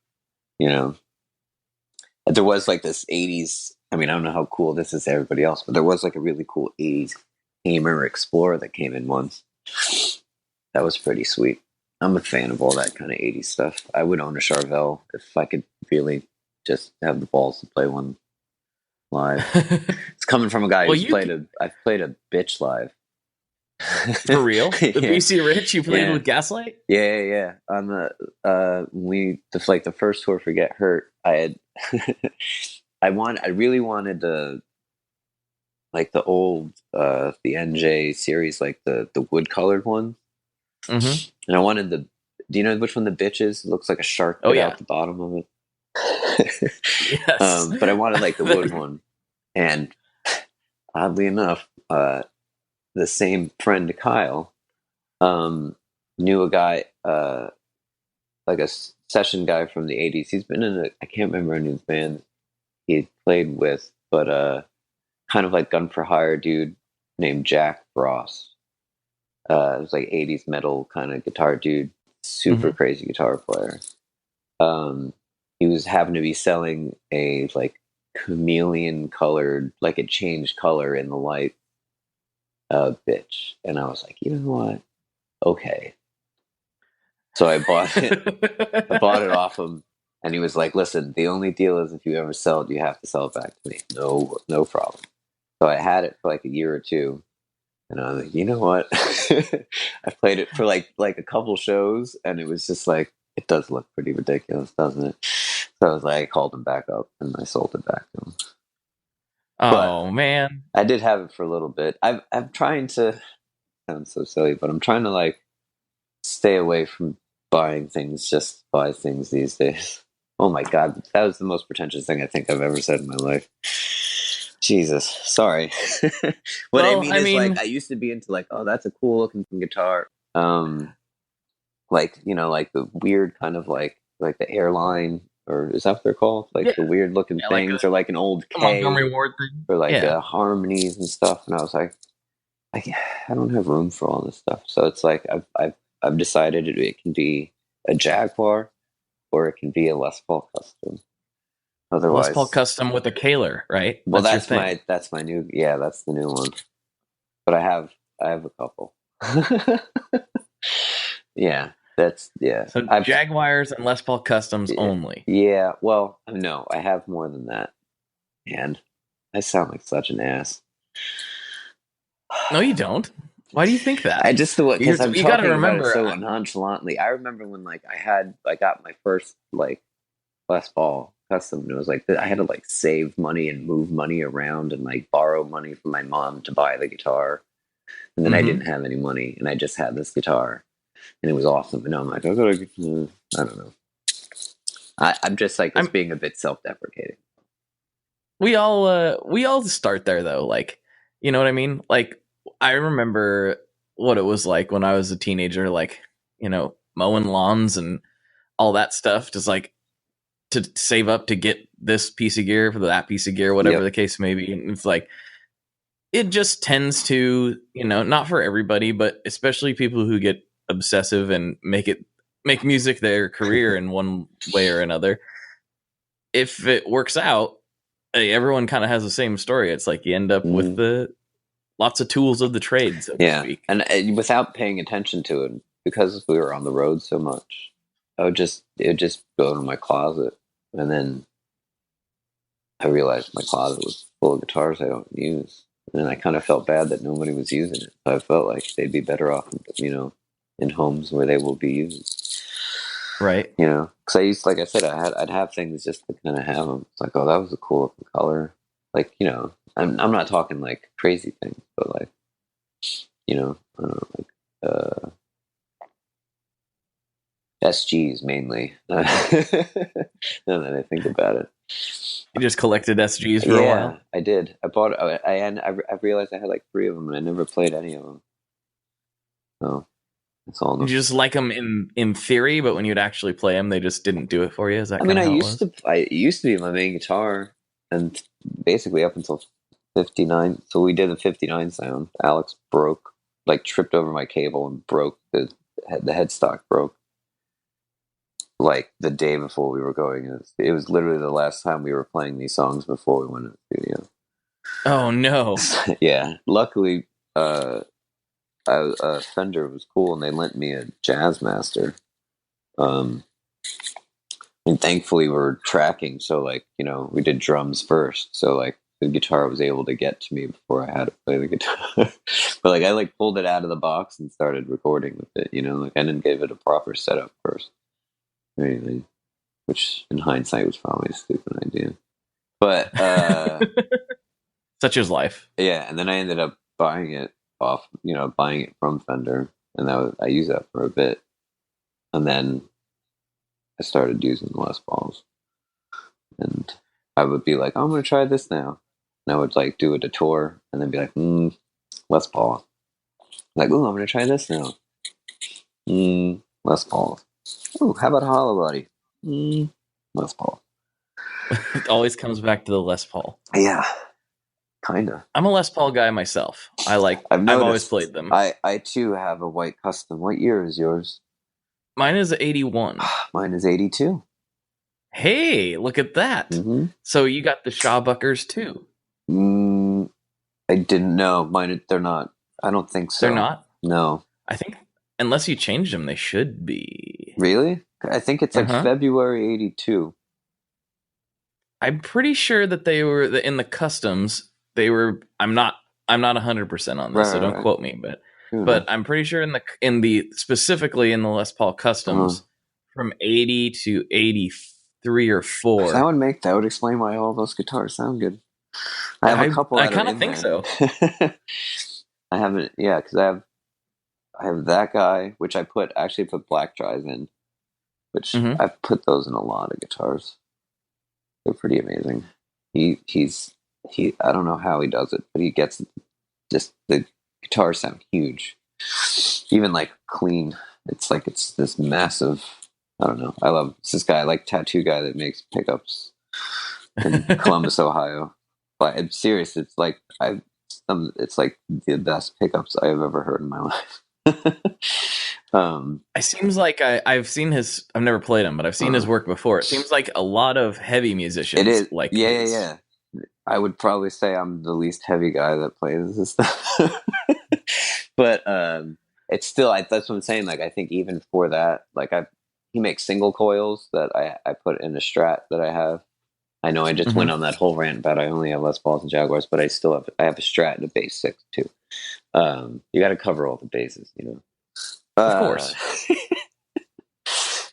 There was like this 80s, I mean, I don't know how cool this is to everybody else, but there was like a really cool 80s Hamer Explorer that came in once. That was pretty sweet. I'm a fan of all that kind of 80s stuff. I would own a Charvel if I could really just have the balls to play one live. It's coming from a guy who's I've played a bitch live. For real? The BC Rich you played with Gaslight? Yeah. On the first tour for Get Hurt, I really wanted the old the NJ series, like the wood colored one. Mm-hmm. And I wanted do you know which one the bitch is? It looks like a shark out the bottom of it. Yes. But I wanted like the wood one. And oddly enough, the same friend Kyle knew a guy, like a session guy from the 80s. He's been in I can't remember any of his bands he played with, but kind of like Gun for Hire dude named Jack Ross. It was like 80s metal kind of guitar dude, super crazy guitar player. He was happened to be selling a like chameleon colored, like it changed color in the light, bitch. And I was like, you know what? Okay. So I bought it. I bought it off him, and he was like, listen, the only deal is if you ever sell it, you have to sell it back to me. No problem. So I had it for like a year or two. And I was like, you know what? I played it for like a couple shows, and it was just like, it does look pretty ridiculous, doesn't it? So I was like, I called him back up, and I sold it back to him. Oh, man. I did have it for a little bit. I'm trying to, sounds so silly, but I'm trying to like stay away from buying things, just to buy things these days. Oh my God, that was the most pretentious thing I think I've ever said in my life. Jesus, sorry. What I mean, like, I used to be into like, oh, that's a cool looking guitar. Like, you know, like the weird kind of like the airline, or is that what they're called? Like the weird looking things, or like an old K, Montgomery Ward thing, or like harmonies and stuff. And I was like, I don't have room for all this stuff. So it's like I've decided it can be a Jaguar, or it can be a Les Paul Custom. Otherwise, Les Paul Custom with a Kaler, right? Well, that's my new. Yeah, that's the new one. But I have a couple. Yeah, So Jaguars and Les Paul Customs only. Yeah, well, no, I have more than that. And I sound like such an ass. No, you don't. Why do you think that? I just because I'm talking about it so nonchalantly. I remember when I got my first like Les Paul Custom, and it was like I had to like save money and move money around and like borrow money from my mom to buy the guitar, and then I didn't have any money, and I just had this guitar, and it was awesome. And I'm like, I don't know. I'm just like being a bit self-deprecating. We all start there though, like, you know what I mean? Like, I remember what it was like when I was a teenager, like, you know, mowing lawns and all that stuff, just like to save up to get this piece of gear for that piece of gear, whatever the case may be. And it's like, it just tends to, you know, not for everybody, but especially people who get obsessive and make music their career in one way or another. If it works out, everyone kind of has the same story. It's like you end up with the lots of tools of the trade, so to speak. And without paying attention to it, because we were on the road so much, it would just go to my closet, and then I realized my closet was full of guitars I don't use, and I kind of felt bad that nobody was using it. So I felt like they'd be better off, you know, in homes where they will be used. Right. You know, because I used, like I said, I'd have things just to kind of have them. It's like, oh, that was a cool looking color. Like, you know, I'm not talking like crazy things, but like, you know, I don't know, like SGs mainly. Now that I think about it, you just collected SGs for a while. I did. I bought. I realized I had like 3 of them, and I never played any of them. So that's all. Did you just like them in theory, but when you'd actually play them, they just didn't do it for you? Is that? I used to be my main guitar, and basically up until 59. So we did a 59 sound. Alex tripped over my cable and broke the headstock broke. Like the day before we were going, it was literally the last time we were playing these songs before we went to the studio. Oh no! Yeah, luckily Fender was cool, and they lent me a Jazzmaster. And thankfully we're tracking, so like, you know, we did drums first, so like the guitar was able to get to me before I had to play the guitar. But like I like pulled it out of the box and started recording with it, you know, like I didn't give it a proper setup first or anything, which in hindsight was probably a stupid idea. But such is life. yeah, and then I ended up buying it from Fender, and I used that for a bit, and then I started using the Les Pauls, and I would be like, oh, I'm going to try this now. And I would like do it a tour and then be like, Les Paul. Like, oh, I'm going to try this now. Les Paul. Oh, how about Hollow Body? Les Paul. It always comes back to the Les Paul. Yeah, kind of. I'm a Les Paul guy myself. I've always played them. I too have a white custom. What year is yours? Mine is 81. Mine is 82. Hey, look at that. Mm-hmm. So you got the Shawbuckers too? I didn't know. Mine, they're not. I don't think so. They're not? No. I think unless you changed them, they should be. Really? I think it's like February 82. I'm pretty sure that they were in the customs. They were. I'm not 100% on this, so don't quote me. But I'm pretty sure in the specifically in the Les Paul customs from 80 to 83 or 4. That would explain why all those guitars sound good. I have a couple. I kind of think so. I haven't, yeah, because I have that guy, which I put black drives in, which I've put those in a lot of guitars. They're pretty amazing. He I don't know how he does it, but he gets just the guitars sound huge, even like clean. It's like it's this massive. I don't know. I love this guy, like tattoo guy that makes pickups in Columbus, Ohio. But I'm serious. It's like it's like the best pickups I've ever heard in my life. It seems like I've seen his. I've never played him, but I've seen his work before. It seems like a lot of heavy musicians. It is like yeah. I would probably say I'm the least heavy guy that plays this stuff. But it's still, that's what I'm saying. Like, I think even for that, like he makes single coils that I put in a Strat that I have. I know I just went on that whole rant about I only have Les Pauls and Jaguars, but I have a Strat and a bass 6 too. You got to cover all the bases, you know. Of course.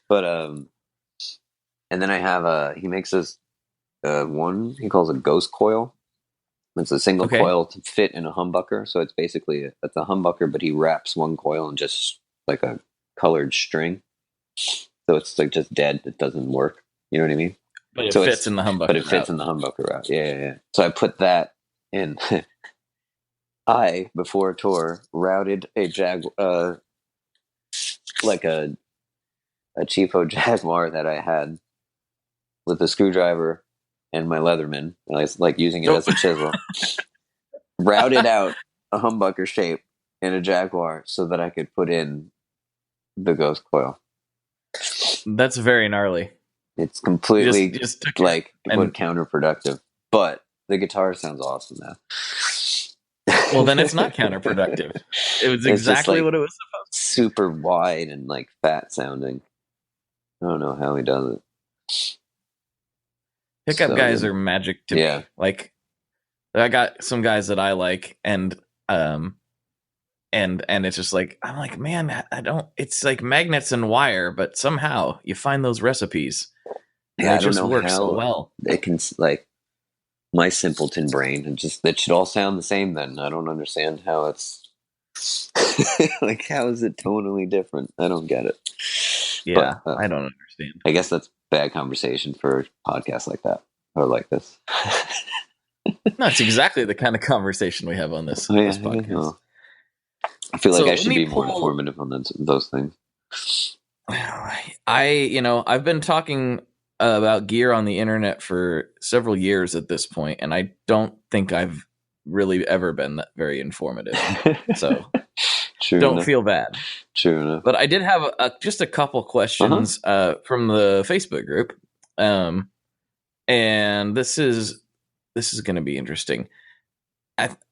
But and then I have he makes this one he calls a ghost coil. It's a single coil to fit in a humbucker, so it's basically it's a humbucker, but he wraps one coil in just like a colored string, so it's like just dead. It doesn't work. You know what I mean? But it fits in the humbucker. But it fits in the humbucker route. Yeah. So I put that in. Before a tour, routed a like a cheapo Jaguar that I had with a screwdriver and my Leatherman. And I was like using it as a chisel. Routed out a humbucker shape in a Jaguar so that I could put in the ghost coil. That's very gnarly. It's completely just like counterproductive, but the guitar sounds awesome now. Well, then it's not counterproductive. It was exactly what it was supposed to be. Super wide and like fat sounding. I don't know how he does it. Pickup guys are magic to me. Like, I got some guys that I like, and it's just like, I'm like, man, it's like magnets and wire, but somehow you find those recipes. Yeah, it just works so well. It can, like, my simpleton brain, it should all sound the same then. I don't understand how it's like, how is it tonally different? I don't get it. Yeah, but, I don't understand. I guess that's bad conversation for podcasts like that or like this. No, it's exactly the kind of conveation we have on this podcast. I feel like I should be more informative on those things. I've been talking about gear on the internet for several years at this point, and I don't think I've really ever been that very informative. So don't feel bad. True enough. But I did have just a couple questions from the Facebook group, and this is going to be interesting.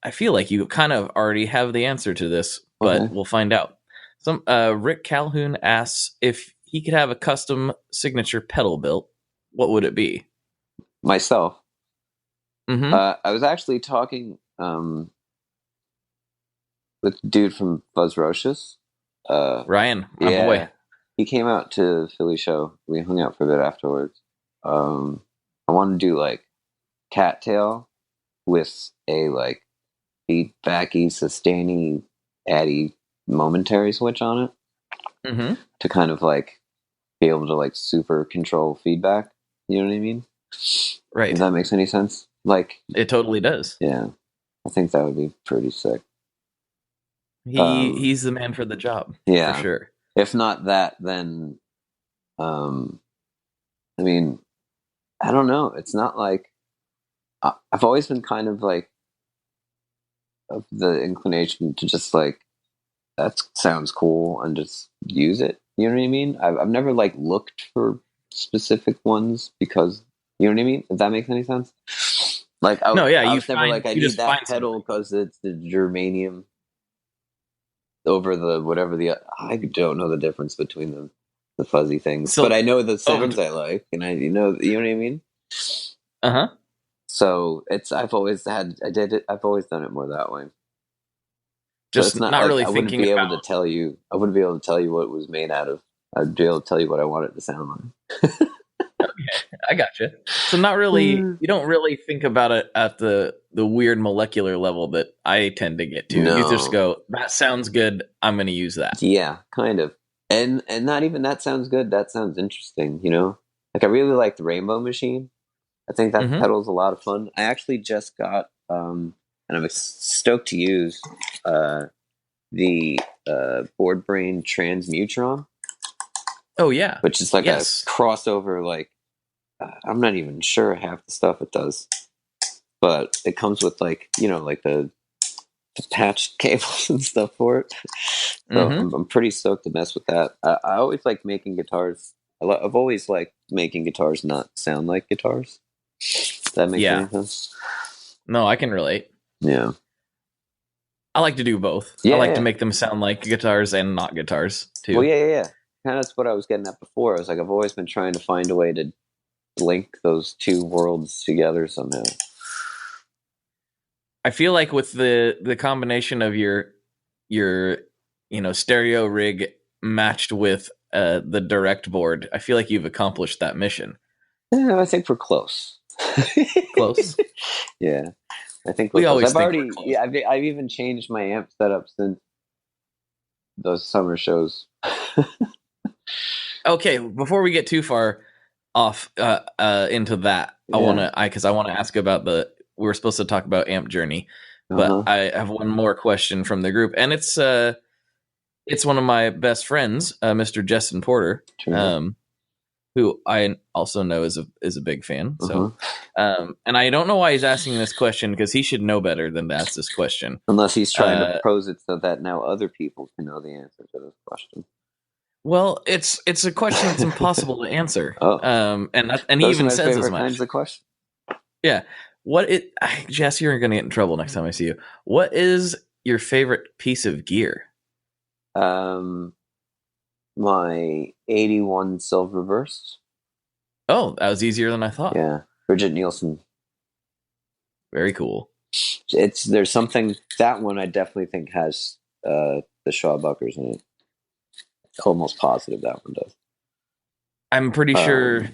I feel like you kind of already have the answer to this, but Okay. we'll find out. Some Rick Calhoun asks if he could have a custom signature pedal built, what would it be? Myself. Mm-hmm. I was actually talking with the dude from Fuzzrocious. Ryan, my Yeah, boy. he came out to the Philly show. We hung out for a bit afterwards. I want to do like cattail with a like feedbacky, sustaining, addy momentary switch on it Mm-hmm. to kind of like be able to like super control feedback. You know what I mean? Right. If that makes any sense. Like, It totally does. yeah, I think that would be pretty sick. He's the man for the job. Yeah. For sure. If not that, then, I mean, I don't know. It's not like I've always been kind of like of the inclination to just like that sounds cool and just use it. You know what I mean? I've never like looked for specific ones because you know what I mean. If that makes any sense. Like I was never like I need that pedal because it's the germanium over the whatever I don't know the difference between the fuzzy things, but I know the sounds I like, and you know what I mean. So I've always done it more that way. Just so it's not like really I wouldn't be able to tell you. I wouldn't be able to tell you what it was made out of. I'd be able to tell you what I want it to sound like. Okay, I gotcha. So not really. You don't really think about it at the weird molecular level that I tend to get to. No. You just go, that sounds good. I'm going to use that. Yeah, kind of. And not even that sounds good. That sounds interesting. You know, like I really like the Rainbow Machine. I think that pedal's a lot of fun. I actually just got, and I'm stoked to use the Board Brain Transmutron. Oh yeah, which is like a crossover. Like I'm not even sure half the stuff it does, but it comes with like like the patched cables and stuff for it. So I'm pretty stoked to mess with that. I always like making guitars. I've always liked making guitars not sound like guitars. Does that make any sense? No, I can relate. Yeah. I like to do both. I like to make them sound like guitars and not guitars too. Well, yeah. Kind of that's what I was getting at before. I was like, I've always been trying to find a way to link those two worlds together somehow. I feel like with the combination of your stereo rig matched with the direct board, I feel like you've accomplished that mission. Yeah, I think we're close. Close? Yeah. I think we always I've even changed my amp setup since those summer shows. Okay, before we get too far off into that, I want to ask about we were supposed to talk about Amp Journey, but I have one more question from the group, and it's one of my best friends, Mr. Justin Porter, who I also know is a big fan. So, and I don't know why he's asking this question because he should know better than to ask this question, unless he's trying to pose it so that now other people can know the answer to this question. Well, it's a question that's impossible to answer. And he even says as much. Kinds of question. Yeah. Jess, you're going to get in trouble next time I see you. What is your favorite piece of gear? My 81 Silver Burst. Oh, that was easier than I thought. Yeah. Bridget Nielsen. Very cool. There's something, that one I definitely think has the Shawbuckers in it. Almost positive that one does. I'm pretty sure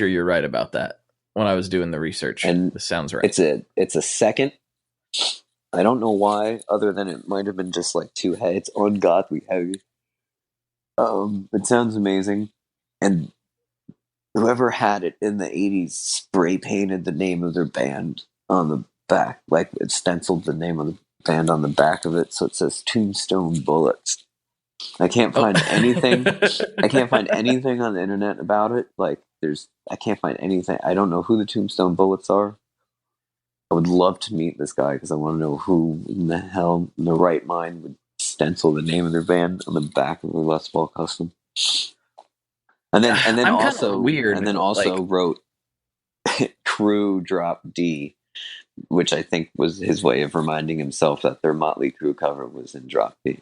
you're right about that. When I was doing the research, and this sounds right. It's a second. I don't know why, other than it might have been just like two heads. Ungodly heavy. It sounds amazing, and whoever had it in the 80s spray painted the name of their band on the back, like it stenciled the name of the band on the back of it, so it says Tombstone Bullets. I can't find anything. I can't find anything on the internet about it. Like I can't find anything. I don't know who the Tombstone Bullets are. I would love to meet this guy because I want to know who in the hell in the right mind would stencil the name of their band on the back of a Les Paul Custom. And then also weird. And then also wrote Crew Drop D which I think was his way of reminding himself that their Motley Crue cover was in drop B.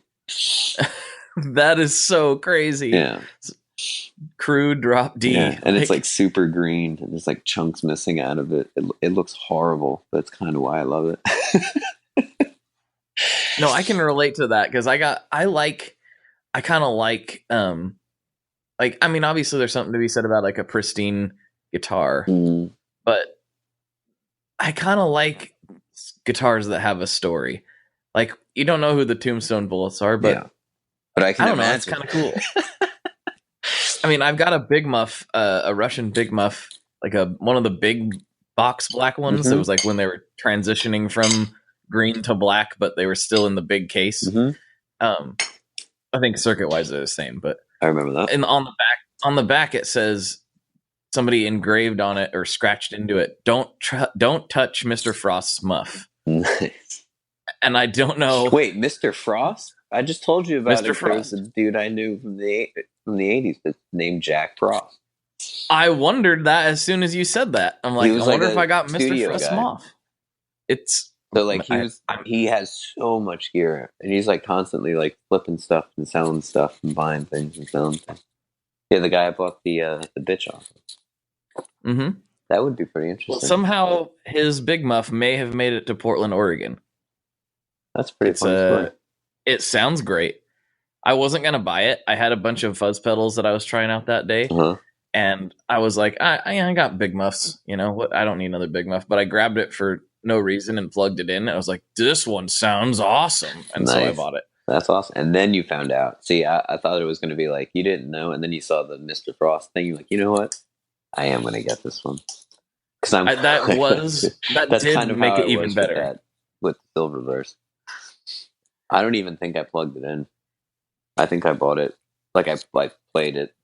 That is so crazy. Yeah. Crew drop D. Yeah, and it's like super green, and there's like chunks missing out of it. It looks horrible, but it's kind of why I love it. No, I can relate to that because I kind of like, I mean, obviously there's something to be said about like a pristine guitar, but I kind of like guitars that have a story. Like, you don't know who the Tombstone Bullets are, but I can I don't imagine. know. It's kind of cool. I mean, I've got a big muff, a Russian big muff, like one of the big box black ones. It was like when they were transitioning from green to black, but they were still in the big case. I think circuit wise they're the same, but I remember that. And on the back it says, somebody engraved on it or scratched into it, don't touch Mr. Frost's muff. Nice. And I don't know. Wait, Mr. Frost? I just told you about Mr. it. Frost. There's a dude I knew from the 80s that's named Jack Frost. I wondered that as soon as you said that. I'm like, I wonder if I got Mr. Frost's muff. It's so like he has so much gear, and he's like constantly like flipping stuff and selling stuff and buying things and selling things. Yeah, the guy I bought the bitch off. Mm-hmm. That would be pretty interesting. Well, somehow his big muff may have made it to Portland, Oregon. That's pretty fun story. It sounds great. I wasn't gonna buy it. I had a bunch of fuzz pedals that I was trying out that day, and I was like, I got big muffs. You know what? I don't need another big muff. But I grabbed it for no reason and plugged it in. And I was like, this one sounds awesome, and so I bought it. That's awesome. And then you found out. See, I thought it was going to be like you didn't know, and then you saw the Mr. Frost thing. You're like, you know what? I am going to get this one because that did kind of make it even better with Silverburst. I don't even think I plugged it in. I think I bought it like I played it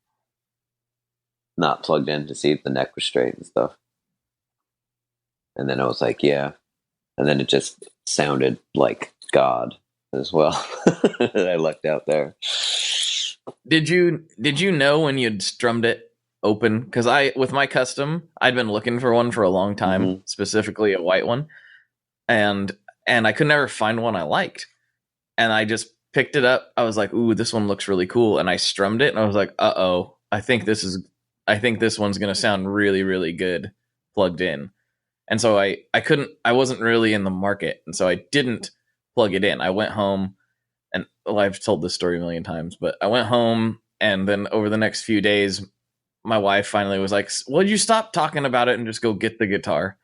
not plugged in to see if the neck was straight and stuff. And then I was like, yeah. And then it just sounded like God as well. I lucked out there. Did you know when you'd strummed it open? Because with my custom, I'd been looking for one for a long time, specifically a white one, and I could never find one I liked. And I just picked it up. I was like, ooh, this one looks really cool. And I strummed it, and I was like, uh-oh, I think this one's going to sound really, really good plugged in. And so I wasn't really in the market. And so I didn't plug it in. I went home, and I've told this story a million times, but I went home, and then over the next few days, my wife finally was like, would you stop talking about it and just go get the guitar?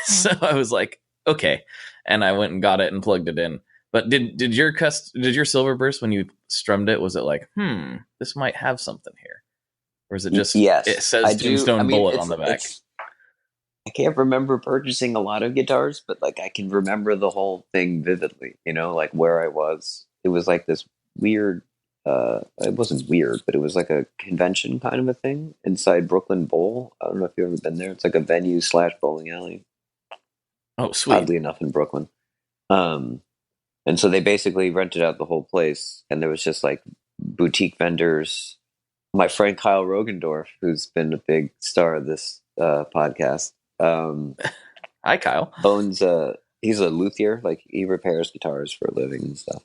So I was like, okay. And I went and got it and plugged it in. But did your Silverburst, when you strummed it, was it like, this might have something here? Or is it just, it says Tombstone Bullet on the back? I can't remember purchasing a lot of guitars, but like I can remember the whole thing vividly, you know, like where I was. It was like this weird, it wasn't weird, but it was like a convention kind of a thing inside Brooklyn Bowl. I don't know if you've ever been there. It's like a venue / bowling alley. Oh, sweet. Oddly enough, in Brooklyn. And so they basically rented out the whole place, and there was just like boutique vendors. My friend Kyle Rogendorf, who's been a big star of this podcast. Hi, Kyle. He's a luthier, like he repairs guitars for a living and stuff.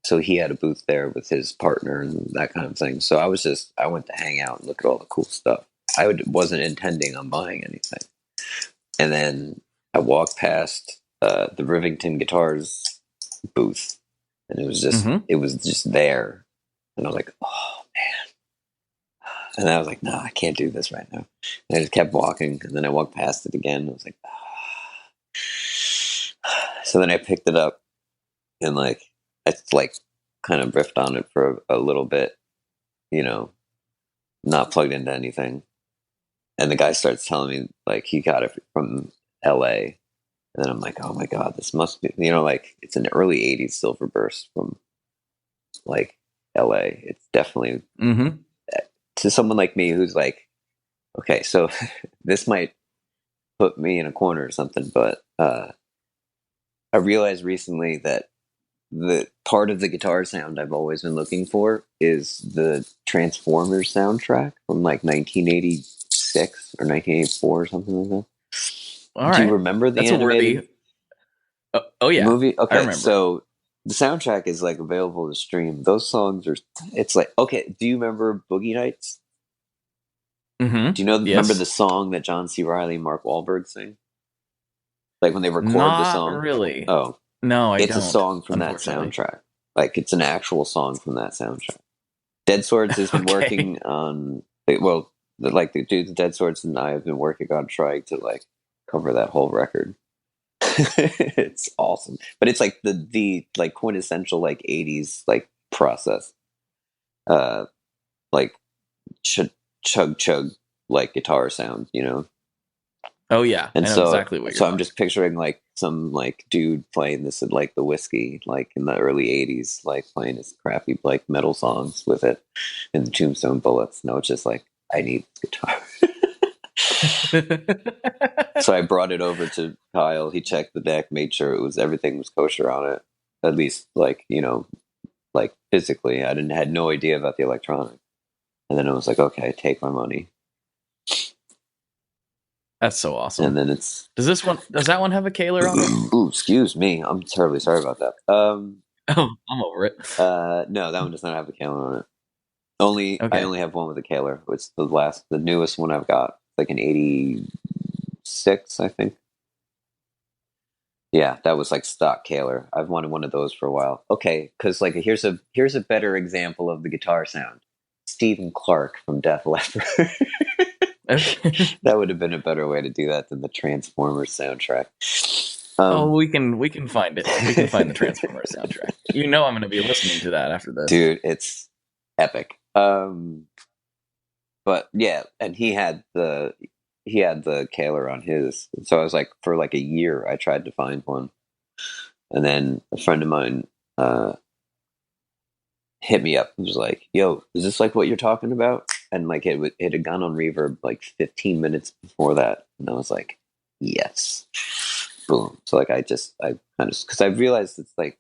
So he had a booth there with his partner and that kind of thing. So I went to hang out and look at all the cool stuff. I wasn't intending on buying anything. And then I walked past the Rivington Guitars booth, and it was just there. And I was like, oh man. And I was like, no, I can't do this right now. And I just kept walking, and then I walked past it again. I was like, So then I picked it up, and I kind of riffed on it for a little bit, you know, not plugged into anything. And the guy starts telling me like he got it from LA. And then I'm like, oh my God, this must be, you know, like it's an early 80s Silverburst from like LA. It's definitely to someone like me who's like, okay, so this might put me in a corner or something. But I realized recently that the part of the guitar sound I've always been looking for is the Transformers soundtrack from like 1986 1986 or 1984 or something like that. All Do right. you remember the That's animated a worthy. Oh yeah, movie? I Okay, remember. so the soundtrack is like available to stream. Those songs are. It's like, okay. Do you remember Boogie Nights? Mm-hmm. Do you know? Remember Yes. the song that John C. Reilly and Mark Wahlberg sing? Like when they record the Not song. really. Oh, No, I it's don't. a song from that Unfortunately. soundtrack. Like it's an actual song from that soundtrack. Dead Swords has been Okay. working on. Well, like the dude, the Dead Swords and I have been working on trying to like cover that whole record. It's awesome, but it's like the like quintessential like 80s like process, like chug chug like guitar sound, you know. Oh yeah, And I know so exactly what you're so I'm talking. just picturing like some like dude playing this at like the Whiskey like in the early 80s, like playing his crappy like metal songs with it and the Tombstone Bullets. No, it's just like I need this guitar. So I brought it over to Kyle. He checked the deck, made sure everything was kosher on it. At least like, you know, like physically. I had no idea about the electronics. And then I was like, okay, take my money. That's so awesome. And then it's Does that one have a Kaler on it? ooh, excuse me. I'm terribly sorry about that. Oh, I'm over it. No, that one does not have a Kaler on it. I Okay. only have one with a Kaler. It's the newest one I've got. Like an 86, I think. Yeah, that was like stock Kaler. I've wanted one of those for a while. Okay, because like here's a better example of the guitar sound. Stephen Clark from Def Leppard. Okay. That would have been a better way to do that than the Transformers soundtrack. We can find it. We can find the Transformers soundtrack. You know, I'm going to be listening to that after this, dude. It's epic. But yeah, and he had the Kaler on his. So I was like, for like a year, I tried to find one, and then a friend of mine hit me up and was like, "Yo, is this like what you're talking about?" And like it had gone on reverb like 15 minutes before that, and I was like, "Yes." Boom. So like I kind of, because I realized it's like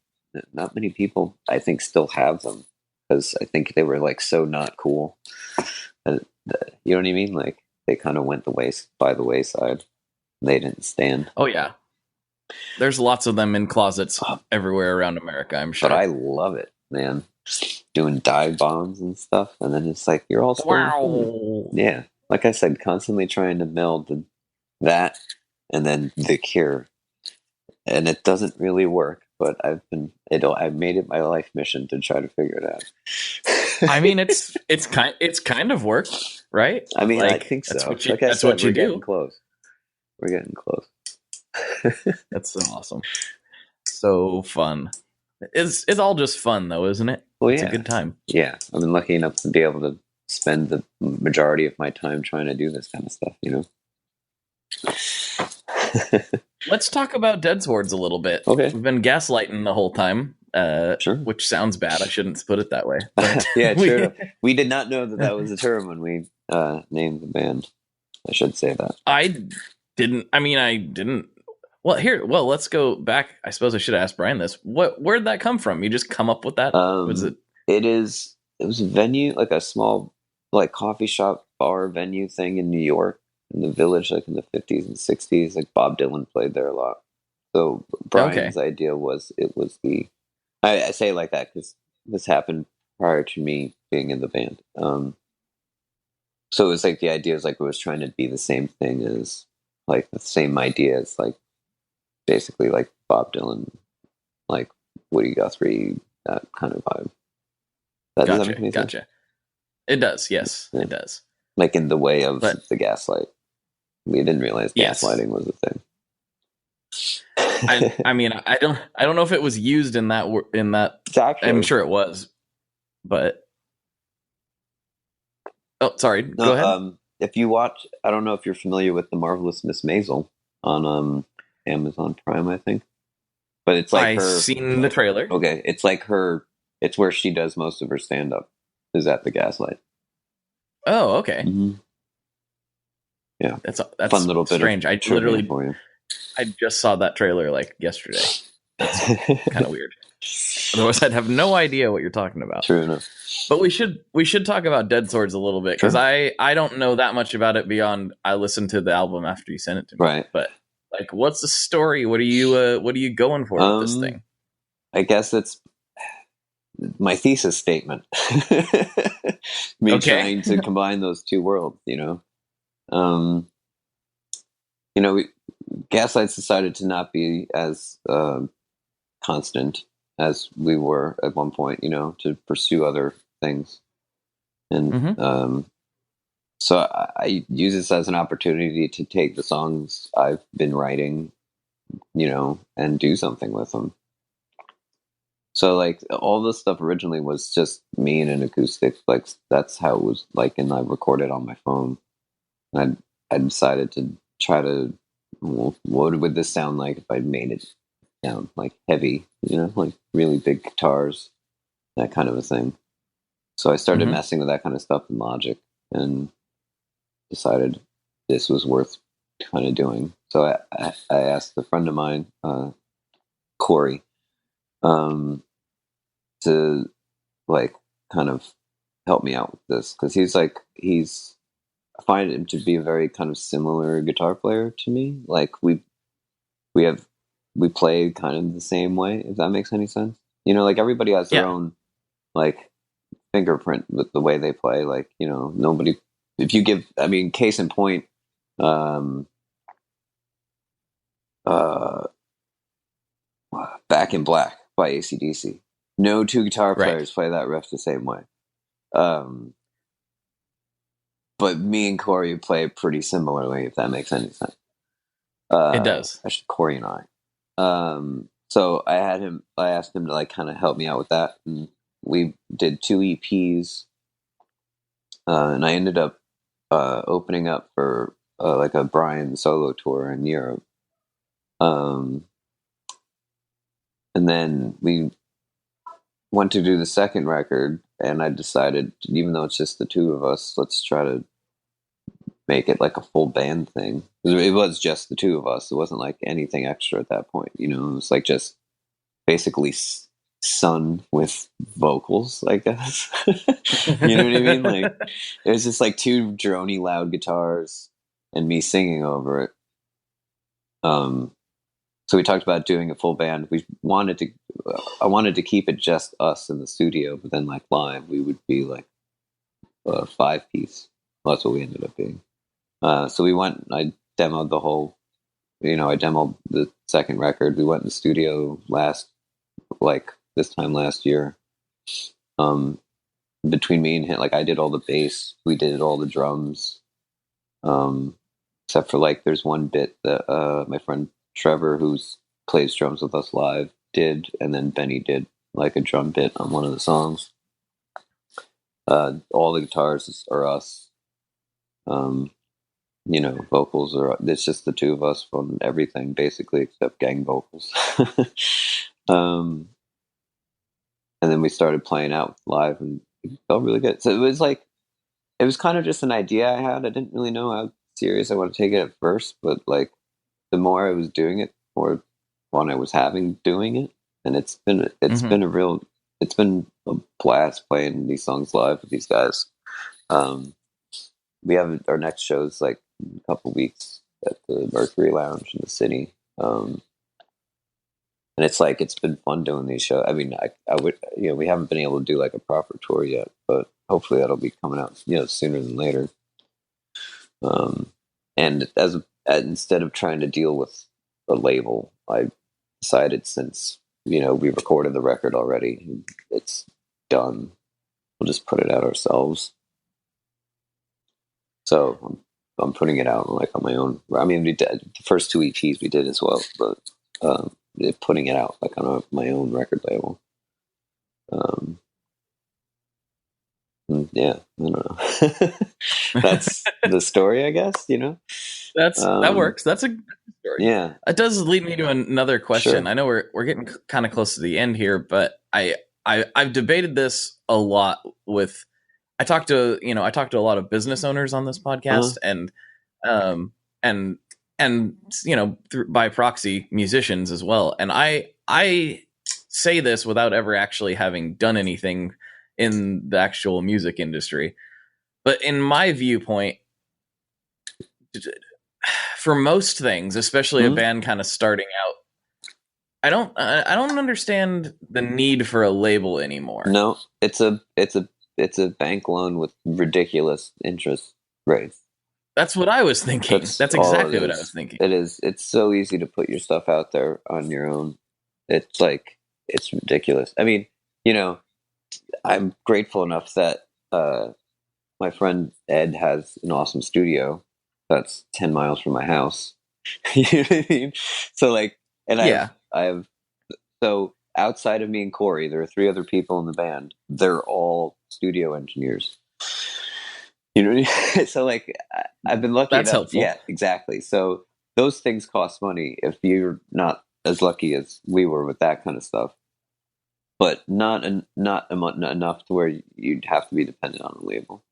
not many people I think still have them, because I think they were like so not cool. And, you know what I mean? Like they kind of went by the wayside. They didn't stand. Oh yeah, there's lots of them in closets everywhere around America, I'm sure. But I love it, man. Doing dive bombs and stuff, and then it's like you're all still wow. Yeah, like I said, constantly trying to meld that and then the Cure, and it doesn't really work. But I've made it my life mission to try to figure it out. I mean, it's kind of worked, right? I mean, like, I think so. That's what I that's said, what you we're getting do. close. We're getting close. That's so awesome. So fun. It's all just fun though, isn't it? Well, It's yeah. a good time. Yeah, I've been lucky enough to be able to spend the majority of my time trying to do this kind of stuff, you know? Let's talk about Dead Swords a little bit. Okay. We've been gaslighting the whole time, Sure. which sounds bad. I shouldn't put it that way. But Yeah, true enough. We did not know that was a term when we named the band. I should say that. I didn't. Well, let's go back. I suppose I should ask Brian this. Where'd that come from? You just come up with that? Was it? It was a venue, like a small, like coffee shop bar venue thing in New York, in the Village, like in the 50s and 60s. Like Bob Dylan played there a lot. So Brian's idea was I say it like that because this happened prior to me being in the band. So it was like the idea was like it was trying to be the same thing as like the same idea as like basically like Bob Dylan, like Woody Guthrie, that kind of vibe. Does that make any sense? Gotcha. It does. Yes, Yeah. it does. Like in the way of But- the Gaslight. We didn't realize Yes. gaslighting was a thing. I mean, I don't know if it was used in that. It's actually, I'm sure it was, but oh, sorry. no, Go ahead. If you watch, I don't know if you're familiar with The Marvelous Miss Maisel on Amazon Prime, I think. But it's like I've seen the trailer. Okay, it's like it's where she does most of her stand-up, is at the Gaslight. Oh, okay. Mm-hmm. Yeah, That's fun little bit strange. of I for you. just saw that trailer like yesterday. That's kind of weird. Otherwise, I'd have no idea what you're talking about. True enough. But we should talk about Dead Swords a little bit, because Sure. I don't know that much about it beyond I listened to the album after you sent it to me. Right. But like, what's the story? What are you going for with this thing? I guess it's my thesis statement. Me trying to combine those two worlds, Gaslight's decided to not be as constant as we were at one point, to pursue other things. And so I use this as an opportunity to take the songs I've been writing, and do something with them. So like all this stuff originally was just me and an acoustic, like that's how it was like, and I recorded on my phone. And I decided to try to, well, what would this sound like if I made it sound like heavy, like really big guitars, that kind of a thing. So I started messing with that kind of stuff in Logic and decided this was worth kind of doing. So I asked a friend of mine, Corey, to like kind of help me out with this, because I find him to be a very kind of similar guitar player to me. Like we play kind of the same way, if that makes any sense. Like everybody has their own like fingerprint with the way they play. Like, nobody, if you give, I mean, case in point, Back in Black by AC/DC. No two guitar players play that riff the same way. But me and Corey play pretty similarly, if that makes any sense. It does. Actually, Corey and I. So I asked him to like kind of help me out with that. And we did 2 EPs. And I ended up opening up for like a Brian solo tour in Europe. And then we went to do the second record, and I decided, even though it's just the two of us, let's try to make it like a full band thing. It was just the two of us. It wasn't like anything extra at that point. It was like just basically Sun with vocals, I guess. You know what I mean? Like it was just like 2 drony loud guitars and me singing over it. So we talked about doing a full band. I wanted to keep it just us in the studio, but then like live, we would be like a 5-piece. Well, that's what we ended up being. So we went, I demoed the whole, I demoed the second record. We went in the studio this time last year. Between me and him, like I did all the bass, we did all the drums. Except for like, there's one bit that my friend Trevor, who plays drums with us live, did, and then Benny did like a drum bit on one of the songs. All the guitars are us. Vocals it's just the two of us on everything basically, except gang vocals. And then we started playing out live, and it felt really good. So it was kind of just an idea I had. I didn't really know how serious I want to take it at first, but like the more I was doing it, the more fun I was having doing it. And it's been a blast playing these songs live with these guys. We have our next shows like in a couple weeks at the Mercury Lounge in the city. And it's been fun doing these shows. I mean, I would, we haven't been able to do like a proper tour yet, but hopefully that'll be coming out, sooner than later. And instead of trying to deal with a label, I decided, since, we recorded the record already, it's done, we'll just put it out ourselves. So I'm putting it out like on my own. I mean, we did the first 2 EPs we did as well, but putting it out like on my own record label. Yeah, I don't know. That's the story, I guess. That works. That's a good story. Yeah, it does lead me to another question. Sure. I know we're getting kind of close to the end here, but I've debated this a lot with. I talked to a lot of business owners on this podcast, and by proxy musicians as well. And I say this without ever actually having done anything in the actual music industry. But in my viewpoint, for most things, especially a band kind of starting out, I don't understand the need for a label anymore. No, it's a bank loan with ridiculous interest rates. That's what I was thinking. That's exactly what I was thinking. It is. It's so easy to put your stuff out there on your own. It's like, it's ridiculous. I mean, I'm grateful enough that my friend Ed has an awesome studio that's 10 miles from my house. You know what I mean? So like, and I have, so outside of me and Corey, there are 3 other people in the band. They're all studio engineers. You know what I mean? So like, I've been lucky. That's helpful. Yeah, exactly. So those things cost money if you're not as lucky as we were with that kind of stuff, but not enough to where you'd have to be dependent on a label.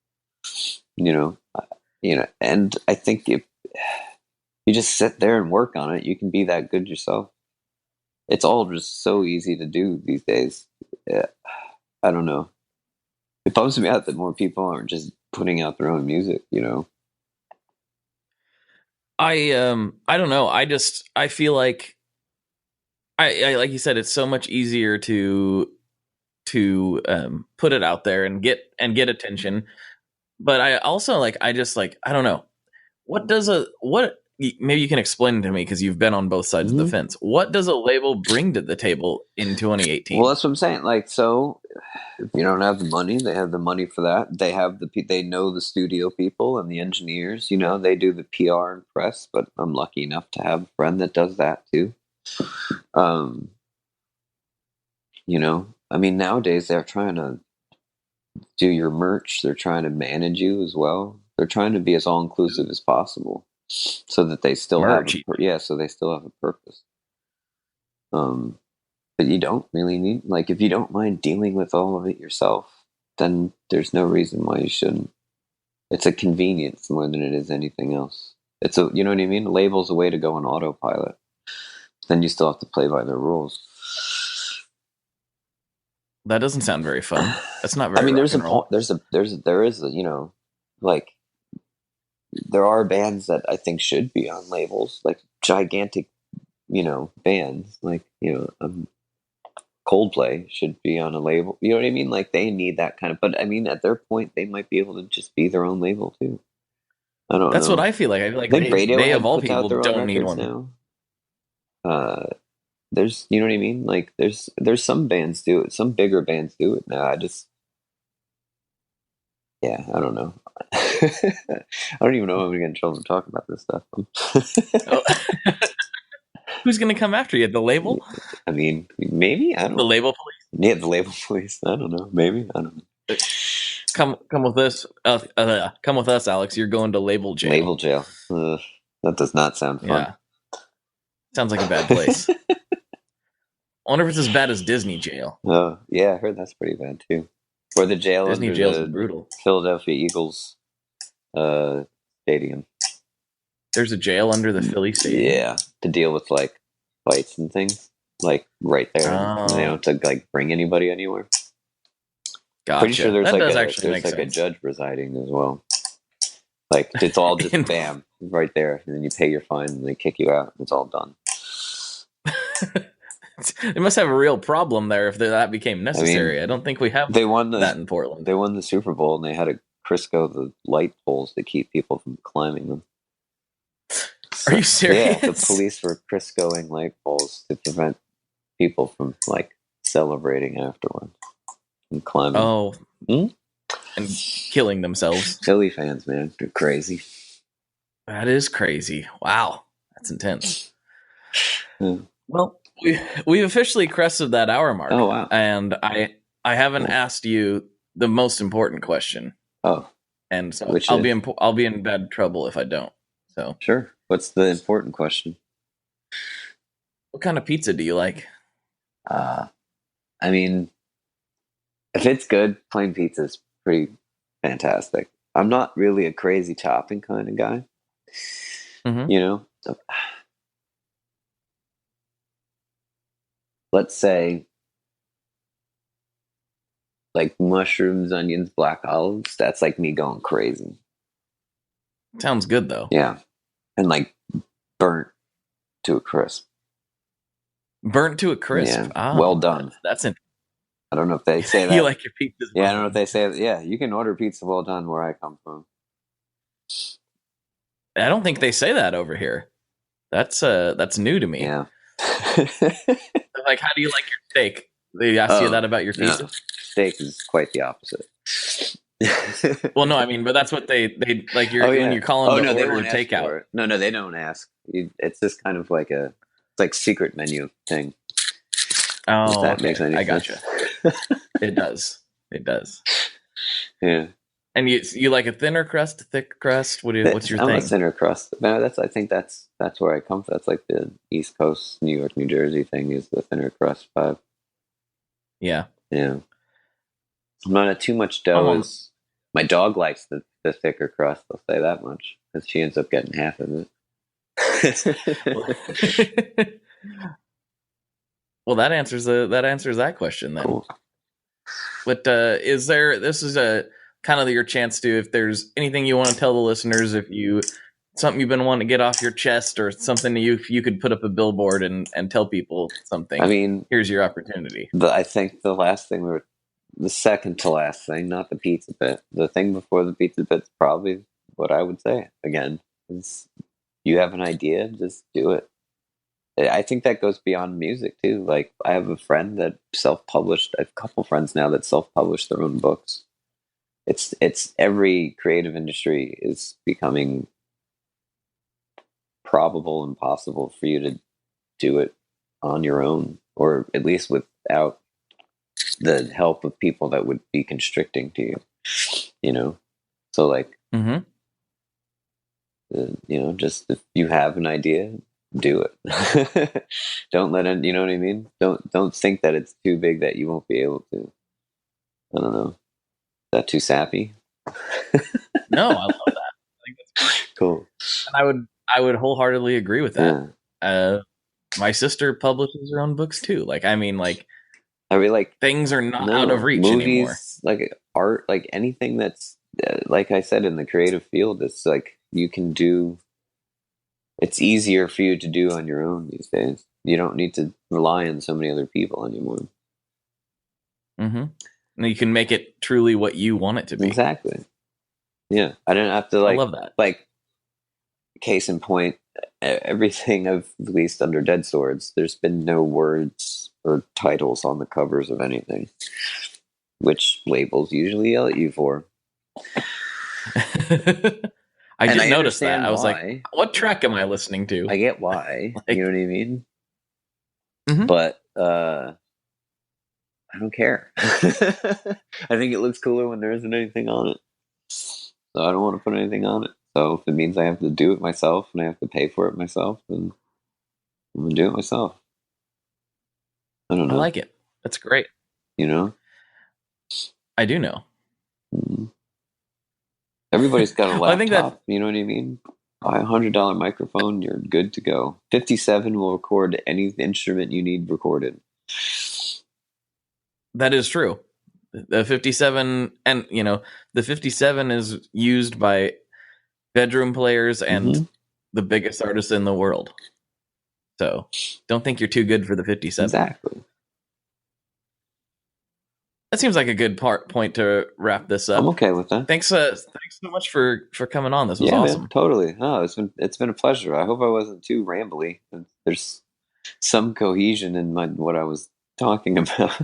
And I think if you just sit there and work on it, you can be that good yourself. It's all just so easy to do these days. Yeah, I don't know. It bums me out that more people aren't just putting out their own music, I don't know. I feel like I like you said, it's so much easier to put it out there and get attention. But I also I don't know. Maybe you can explain to me, because you've been on both sides of the fence. What does a label bring to the table in 2018? Well, that's what I'm saying. Like, so if you don't have the money, they have the money for that. They have they know the studio people and the engineers, they do the PR and press, but I'm lucky enough to have a friend that does that too. I mean, nowadays they're trying to do your merch. They're trying to manage you as well. They're trying to be as all inclusive as possible, so that they still have a purpose. But you don't really need, if you don't mind dealing with all of it yourself, then there's no reason why you shouldn't. It's a convenience more than it is anything else. It's you know what I mean? A label's a way to go on autopilot. Then you still have to play by their rules. That doesn't sound very fun. That's not very. I mean, there are bands that I think should be on labels, like gigantic, bands, Coldplay should be on a label. You know what I mean? Like, they need that kind of. But I mean, at their point, they might be able to just be their own label too. I don't know. That's what I feel like. I feel like they of all people don't need one now. There's, you know what I mean? Like, there's some bands do it. Some bigger bands do it now. I don't know. I don't even know if I'm going to get in trouble for talking about this stuff. Who's going to come after you? The label? I mean, maybe. I don't know. The label police? Yeah, the label police. I don't know. Maybe. I don't know. Come with us. Come with us, Alex. You're going to label jail. Label jail. That does not sound fun. Yeah. Sounds like a bad place. I wonder if it's as bad as Disney jail. Oh, yeah, I heard that's pretty bad too. Or the jail Disney under jail's the brutal. Philadelphia Eagles stadium. There's a jail under the Philly stadium? Yeah, to deal with fights and things, right there. And they don't have to bring anybody anywhere. Gotcha. Pretty sure there's there's a judge presiding as well. It's all just bam, right there, and then you pay your fine and they kick you out. It's all done. They must have a real problem there if that became necessary. I don't think we have that in Portland. They won the Super Bowl and they had to Crisco the light poles to keep people from climbing them. Are you serious? Yeah, the police were Criscoing light poles to prevent people from celebrating afterwards and climbing. Oh, and killing themselves. Philly fans, man, they're crazy. That is crazy. Wow, that's intense. Yeah. Well, we've officially crested that hour mark. Oh wow! And I haven't asked you the most important question. Oh, and so I'll be in bad trouble if I don't. So sure. What's the important question? What kind of pizza do you like? I mean, if it's good, plain pizza is pretty fantastic. I'm not really a crazy topping kind of guy. Mm-hmm. So, let's say like mushrooms, onions, black olives, that's like me going crazy. Sounds good though. Yeah. And like burnt to a crisp. Burnt to a crisp. Yeah. Oh, Well done. That's interesting. I don't know if they say that. You like your pizzas. Yeah, I don't know if they say that. Yeah, you can order pizza well done where I come from. I don't think they say that over here. That's new to me. Yeah. Like, how do you like your steak? They ask you that about your pizza? No. Steak is quite the opposite. Well, no, I mean, but that's what they like. When you're calling to order takeout. No, they don't ask. It's just kind of like it's like secret menu thing. Oh, that makes any I sense. gotcha. It does. Yeah. And you like a thinner crust, a thick crust? What's your I'm thing? a thinner crust. No, I think that's where I come from. That's like the East Coast, New York, New Jersey thing is the thinner crust vibe. Yeah. Yeah. I'm not too much dough. My dog likes the thicker crust. I'll say that much, because she ends up getting half of it. Well, that answers that question then. Cool. But this is a kind of your chance to, if there's anything you want to tell the listeners, something you've been wanting to get off your chest, or something you could put up a billboard and tell people something. I mean, here's your opportunity. I think the second to last thing, not the pizza bit. The thing before the pizza bit's probably what I would say again is, you have an idea, just do it. I think that goes beyond music too. Like, I have a friend that self-published. I have a couple friends now that self-publish their own books. It's every creative industry is becoming probable and possible for you to do it on your own, or at least without the help of people that would be constricting to you. So like, just if you have an idea, do it. Don't let it, you know what I mean? Don't think that it's too big that you won't be able to. I don't know. Is that too sappy? No, I love that. I think that's great. Cool. And I would wholeheartedly agree with that. Yeah. My sister publishes her own books too. Like, I mean, like, I mean, like, things are not out of reach movies, anymore. Like art, like anything that's like I said, in the creative field, it's like you can do. It's easier for you to do on your own these days. You don't need to rely on so many other people anymore. Mm-hmm. And you can make it truly what you want it to be. Exactly. Yeah, I don't have to like. I love that. Like, case in point, everything I've released under Dead Swords, there's been no words or titles on the covers of anything, which labels usually yell at you for. I just noticed that. I was why. Like, what track am I listening to? I get why. Like, you know what I mean? Mm-hmm. But I don't care. I think it looks cooler when there isn't anything on it. So I don't want to put anything on it. So if it means I have to do it myself and I have to pay for it myself, then I'm going to do it myself. I don't know. I like it. That's great. You know? I do know. Mm-hmm. Everybody's got a laptop. I think that, you know what I mean? Buy $100 microphone, you're good to go. 57 will record any instrument you need recorded. That is true. The 57, and the 57 is used by bedroom players and the biggest artists in the world. So don't think you're too good for the 57. Exactly. That seems like a good point to wrap this up. I'm okay with that. Thanks so much for coming on. This was awesome. Man, totally. Oh, it's been a pleasure. I hope I wasn't too rambly. There's some cohesion in what I was talking about.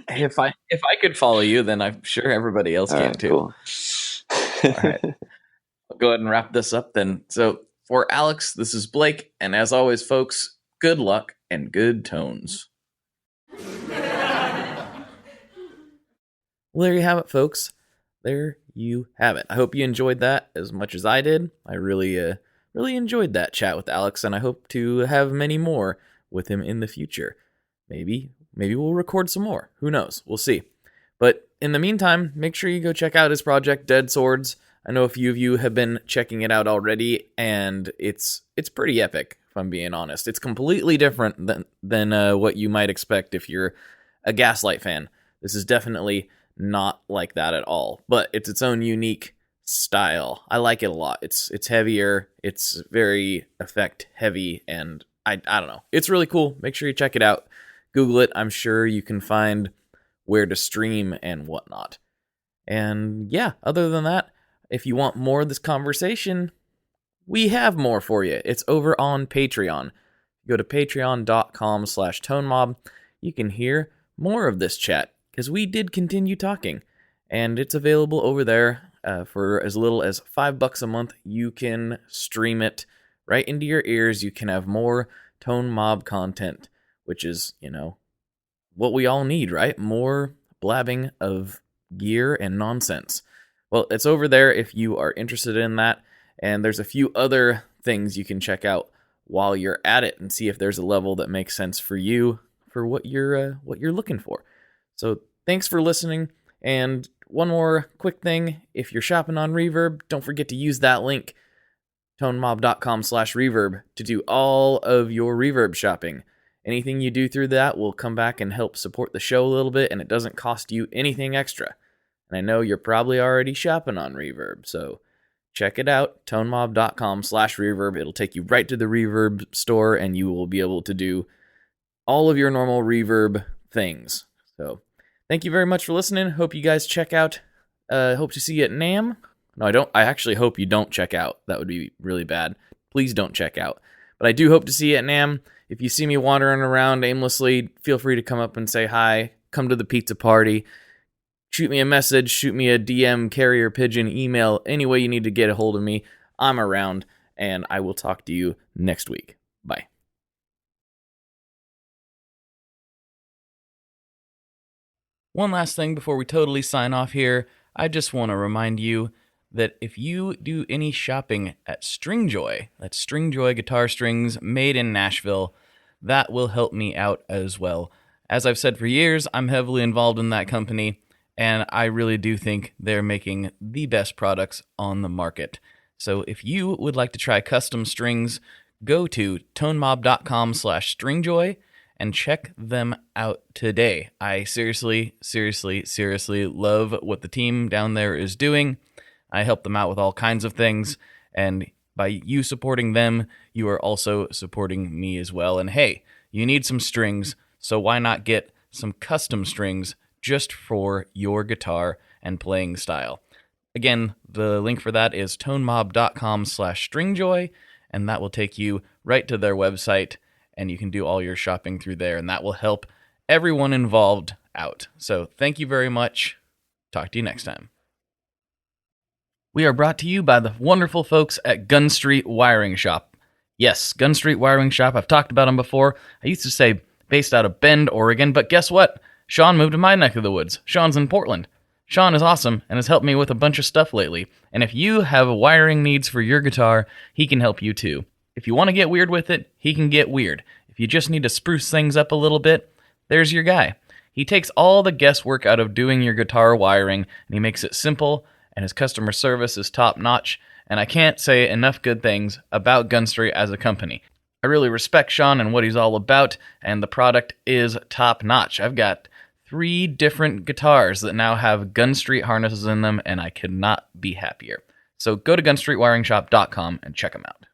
If I could follow you, then I'm sure everybody else can too. Cool. All right. I'll go ahead and wrap this up then. So for Alex, this is Blake, and as always, folks, good luck and good tones. Well, there you have it, folks. There you have it. I hope you enjoyed that as much as I did. I really enjoyed that chat with Alex, and I hope to have many more with him in the future. Maybe we'll record some more. Who knows? We'll see. But in the meantime, make sure you go check out his project, Dead Swords. I know a few of you have been checking it out already, and it's pretty epic, if I'm being honest. It's completely different than what you might expect if you're a Gaslight fan. This is definitely not like that at all, but it's its own unique style. I like it a lot. It's heavier, it's very effect heavy, and I don't know. It's really cool. Make sure you check it out. Google it. I'm sure you can find where to stream and whatnot. And yeah, other than that, if you want more of this conversation, we have more for you. It's over on Patreon. Go to patreon.com/tonemob. You can hear more of this chat, because we did continue talking. And it's available over there for as little as $5 a month. You can stream it right into your ears. You can have more Tone Mob content, which is, what we all need, right? More blabbing of gear and nonsense. Well, it's over there if you are interested in that. And there's a few other things you can check out while you're at it and see if there's a level that makes sense for you for what you're looking for. So thanks for listening. And one more quick thing, if you're shopping on Reverb, don't forget to use that link, tonemob.com/reverb, to do all of your Reverb shopping. Anything you do through that will come back and help support the show a little bit, and it doesn't cost you anything extra. And I know you're probably already shopping on Reverb, so check it out, tonemob.com/reverb. It'll take you right to the Reverb store, and you will be able to do all of your normal Reverb things. So thank you very much for listening. Hope you guys check out. Hope to see you at NAMM. No, I don't. I actually hope you don't check out. That would be really bad. Please don't check out. But I do hope to see you at NAMM. If you see me wandering around aimlessly, feel free to come up and say hi. Come to the pizza party. Shoot me a message. Shoot me a DM, carrier pigeon, email. Any way you need to get a hold of me. I'm around, and I will talk to you next week. Bye. One last thing before we totally sign off here. I just want to remind you that if you do any shopping at Stringjoy, that's Stringjoy guitar strings made in Nashville, that will help me out as well. As I've said for years, I'm heavily involved in that company, and I really do think they're making the best products on the market. So if you would like to try custom strings, go to tonemob.com/stringjoy and check them out today. I seriously love what the team down there is doing. I help them out with all kinds of things, and by you supporting them, you are also supporting me as well. And hey, you need some strings, so why not get some custom strings just for your guitar and playing style? Again, the link for that is tonemob.com/stringjoy, and that will take you right to their website, and you can do all your shopping through there, and that will help everyone involved out. So thank you very much. Talk to you next time. We are brought to you by the wonderful folks at Gun Street Wiring Shop. Yes, Gun Street Wiring Shop. I've talked about them before. I used to say based out of Bend, Oregon, but guess what? Sean moved to my neck of the woods. Sean's in Portland. Sean is awesome and has helped me with a bunch of stuff lately. And if you have wiring needs for your guitar, he can help you too. If you want to get weird with it, he can get weird. If you just need to spruce things up a little bit, there's your guy. He takes all the guesswork out of doing your guitar wiring, and he makes it simple, and his customer service is top-notch, and I can't say enough good things about Gun Street as a company. I really respect Sean and what he's all about, and the product is top-notch. I've got 3 different guitars that now have Gun Street harnesses in them, and I could not be happier. So go to gunstreetwiringshop.com and check them out.